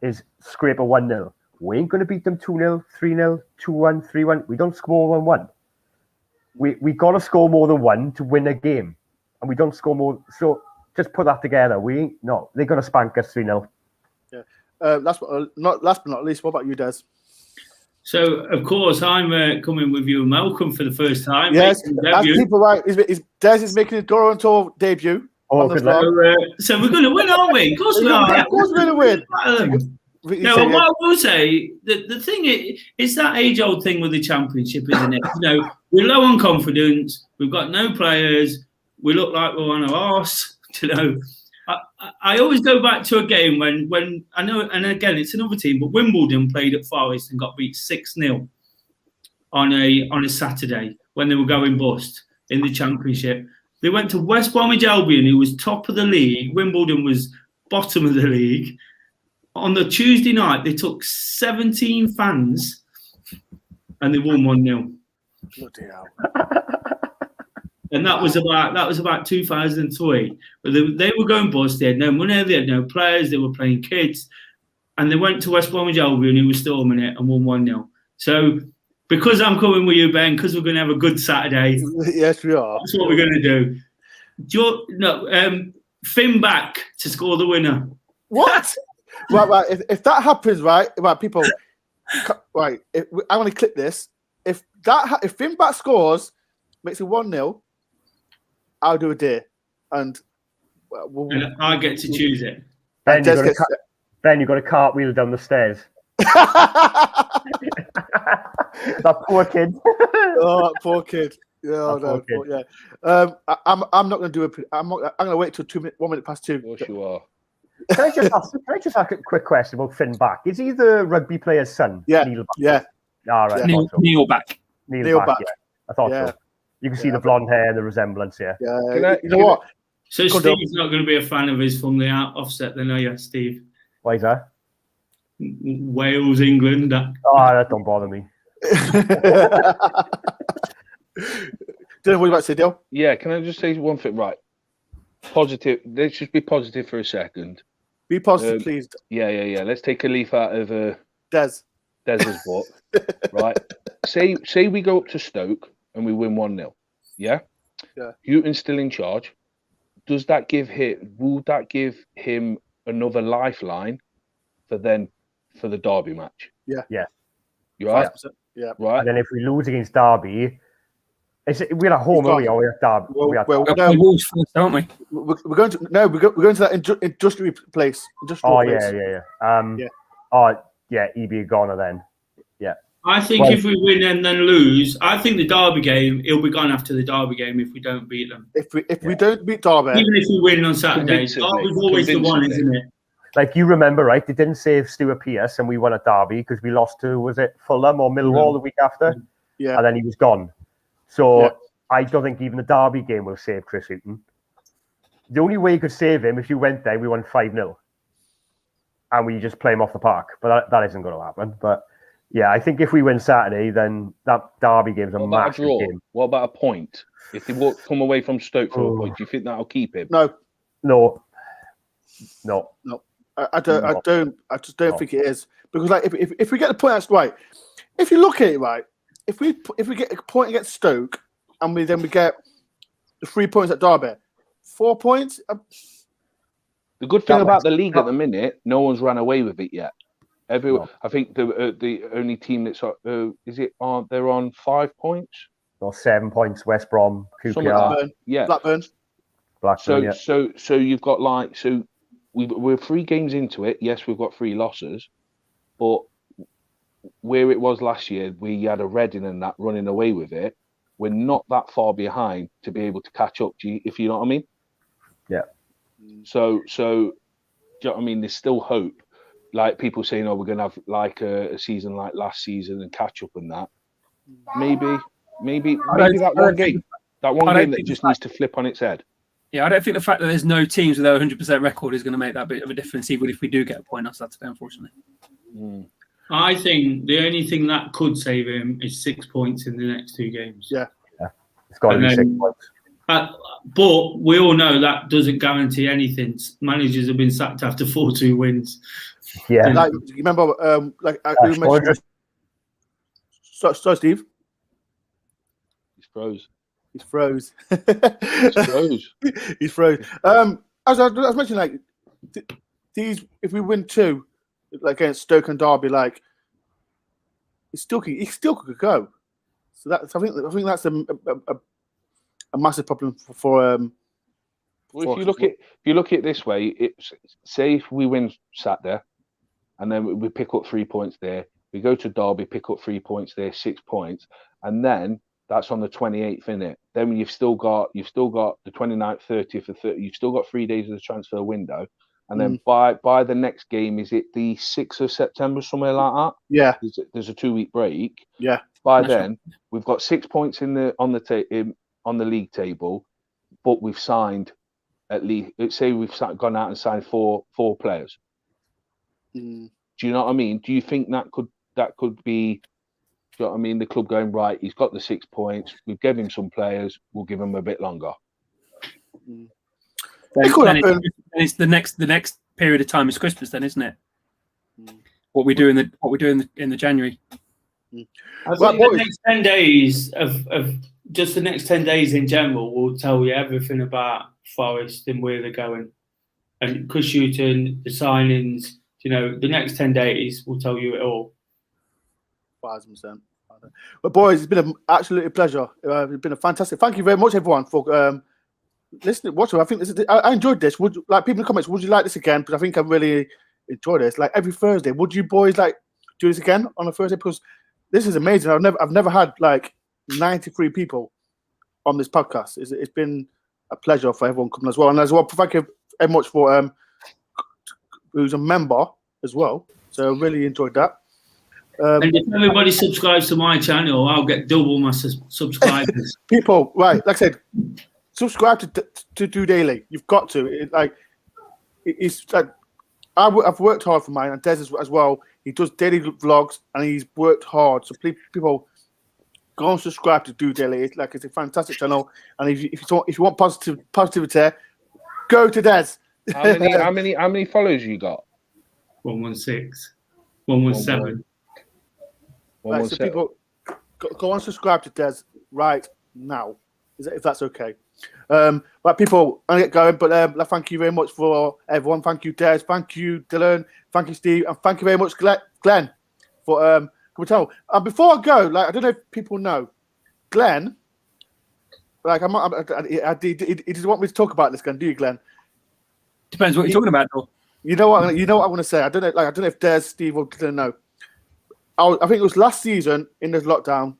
is scrape a 1-0. We ain't gonna beat them 2-0, 3-0, 2-1, 3-1. We don't score 1-1. We gotta score more than 1 to win a game, and we don't score more. So just put that together. They're gonna spank us 3-0. Yeah. Last but not least, what about you, Des? So, of course, I'm coming with you and Malcolm for the first time. Yes, that's people right. Des is making his DoreOnTour debut. Oh, good luck. So we're going to win, aren't we? Of course we are. Of course we're going to win. No, what I will say, the thing is, it's that age-old thing with the Championship, isn't it? We're low on confidence. We've got no players. We look like we're on our arse. I always go back to a game when I know, and again, it's another team, but Wimbledon played at Forest and got beat 6-0 on a Saturday when they were going bust in the Championship. They went to West Bromwich Albion, who was top of the league. Wimbledon was bottom of the league. On the Tuesday night, they took 17 fans and they won 1-0. Bloody hell. And that was about 2003. But they were going bust. They had no money. They had no players. They were playing kids. And they went to West Bromwich Albion, who was storming it, and won 1-0. So because I'm coming with you, Ben, because we're going to have a good Saturday. Yes, we are. That's what we're going to do. Finn back to score the winner. What? Right. If that happens, right, people, right. I want to clip this. If Finn back scores, makes it 1-0. I'll do a day, and I get to choose it. Ben, you got a cartwheel down the stairs. That poor kid. Oh, that poor kid. Yeah, no, kid. Yeah. I'm not going to do it. I'm going to wait till 1 minute past 2. Of course you are. Can I just ask a quick question about Finn Back? Is he the rugby player's son? Yeah. Neil Back? Yeah. All right. Neil Back. Neil Back. Yeah. I thought Yeah. so. You can see the blonde hair and the resemblance here. Yeah. You know what? So Steve's not going to be a fan of his from the offset, then, are you, Steve? Why is that? Wales, England. That don't bother me. Dylan, what are you about to say, Dale? Yeah, can I just say one thing? Right. positive. Let's just be positive for a second. Be positive, please. Yeah. Let's take a leaf out of Dez's book, right? Say we go up to Stoke and we win 1-0. Yeah. Hughton's still in charge. Will that give him another lifeline for the Derby match? Yeah. You right? Yeah. Right. And then if we lose against Derby, we're at home, are we? Or we're at Derby? Wolves first, aren't we? We're going to that industrial place. EB Ghana then. Yeah. I think if we win and then lose, I think the Derby game, he'll be gone after the Derby game if we don't beat them. If we don't beat Derby, even if we win on Saturday, Derby's always the one, isn't it? Like you remember, right? They didn't save Stuart Pearce, and we won at Derby because we lost to, was it Fulham or Millwall the week after? Yeah. And then he was gone. So I don't think even the Derby game will save Chris Hughton. The only way you could save him if you went there, we won 5-0, and we just play him off the park. But that isn't going to happen. But yeah, I think if we win Saturday, then that Derby game's a massive game. What about a point? If they come away from Stoke for a point, do you think that'll keep him? No. I just don't think it is, because like if we get the point, that's right. If you look at it right, if we get a point against Stoke and we get the 3 points at Derby, 4 points. The good thing about the league at the minute, no one's run away with it yet. I think the only team that's they're on 5 points or 7 points. West Brom, QPR, Blackburn. So you've got we're 3 games into it. Yes, we've got 3 losses, but where it was last year, we had a Reading and that running away with it. We're not that far behind to be able to catch up. If you know what I mean? Yeah. So do you know what I mean? There's still hope. Like people saying, we're going to have like a season like last season and catch up and that. Maybe that one game that just needs to flip on its head. Yeah, I don't think the fact that there's no teams with a 100% record is going to make that bit of a difference, even if we do get a point on Saturday, unfortunately. I think the only thing that could save him is 6 points in the next 2 games. Yeah. It's got to be 6 points. But we all know that doesn't guarantee anything. Managers have been sacked after 4-2 wins. Yeah. Like, you remember, sorry, Steve. He's froze. He's froze. As I was mentioning, like these, if we win 2, like against Stoke and Derby, like he still could go. So I think that's a massive problem for. Well, if you look at it this way, it's say if we win Saturday, and then we pick up 3 points there, we go to Derby, pick up 3 points there, 6 points, and then that's on the 28th, innit? Then you've still got the 29th, 30th, and 30th. You've still got 3 days of the transfer window, and then by the next game, is it the 6th of September, somewhere like that? Yeah. There's a 2-week break. Yeah. By then, we've got 6 points on the league table, but we've signed at least. Say we've gone out and signed four players. Do you know what I mean? Do you think that could be? Do you know what I mean? The club going, right, he's got the 6 points. We've given him some players. We'll give him a bit longer. It's the next period of time is Christmas, then, isn't it? What we do in the January. I think the next 10 days of just the next 10 days in general will tell you everything about Forest and where they're going. And Chris Hughton, the signings, the next 10 days will tell you it all. 1,000%. But boys, it's been an absolute pleasure. It's been a fantastic. Thank you very much, everyone, for listening, watching. I think I enjoyed this. Would people in the comments? Would you like this again? Because I think I really enjoyed this. Like every Thursday, would you boys like do this again on a Thursday? Because this is amazing. I've never had like 93 people on this podcast. It's been a pleasure for everyone coming as well. And as well, thank you very much for who's a member as well. So I really enjoyed that. And if everybody subscribes to my channel, I'll get double my subscribers. People, right? Like I said, subscribe to Do Daily. You've got to. It's like I've worked hard for mine, and Des as well. He does daily vlogs, and he's worked hard. So please, people, go and subscribe to Do Daily. It's a fantastic channel. And if you want positivity, Go to Des. How many followers you got? 116, 117. Right, so people, go on, subscribe to Des right now, if that's okay. Right, people, I'm gonna get going, but thank you very much for everyone. Thank you, Des. Thank you, Dylan. Thank you, Steve, and thank you very much, Glenn, for coming to. And before I go, I don't know if people know, Glenn. He doesn't want me to talk about this, Glenn. Do you, Glenn? Depends what you're talking about, though. You know what I want to say. I don't know. I don't know if Des, Steve, or Glenn know. I think it was last season in the lockdown.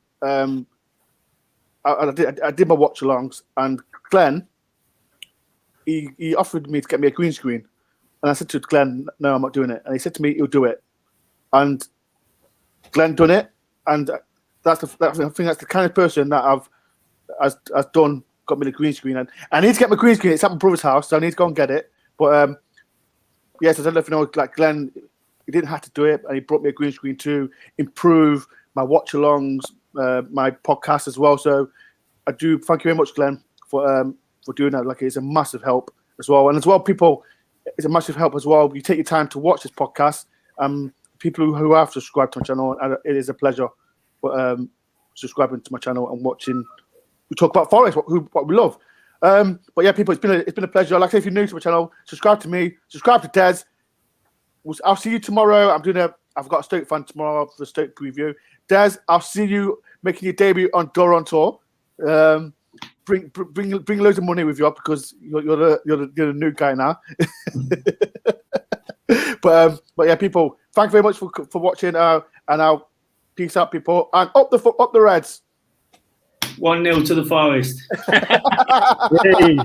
I did my watch-alongs, and Glenn, he offered me to get me a green screen, and I said to Glenn, "No, I'm not doing it." And he said to me, "He'll do it," and Glenn done it, and I think that's the kind of person that has got me the green screen, and I need to get my green screen. It's at my brother's house, so I need to go and get it. But yes, I don't know if you know, Glenn, he didn't have to do it, and he brought me a green screen to improve my watch-alongs, my podcast as well. So I do thank you very much, Glenn, for doing that. It's a massive help as well, and as well, people, it's a massive help as well. You take your time to watch this podcast. People who have subscribed to my channel, and it is a pleasure. Subscribing to my channel and watching. We talk about Forest, what we love. But yeah, people, it's been a pleasure. Like I say, if you're new to my channel, subscribe to me, subscribe to Des. I'll see you tomorrow. I've got a Stoke fan tomorrow for the Stoke preview. Des, I'll see you making your debut on DoreOnTour. Bring loads of money with you because you're the new guy now. but yeah, people, thank you very much for watching. And I'll peace out, people, and up the Reds. 1-0 to the Forest. Yay.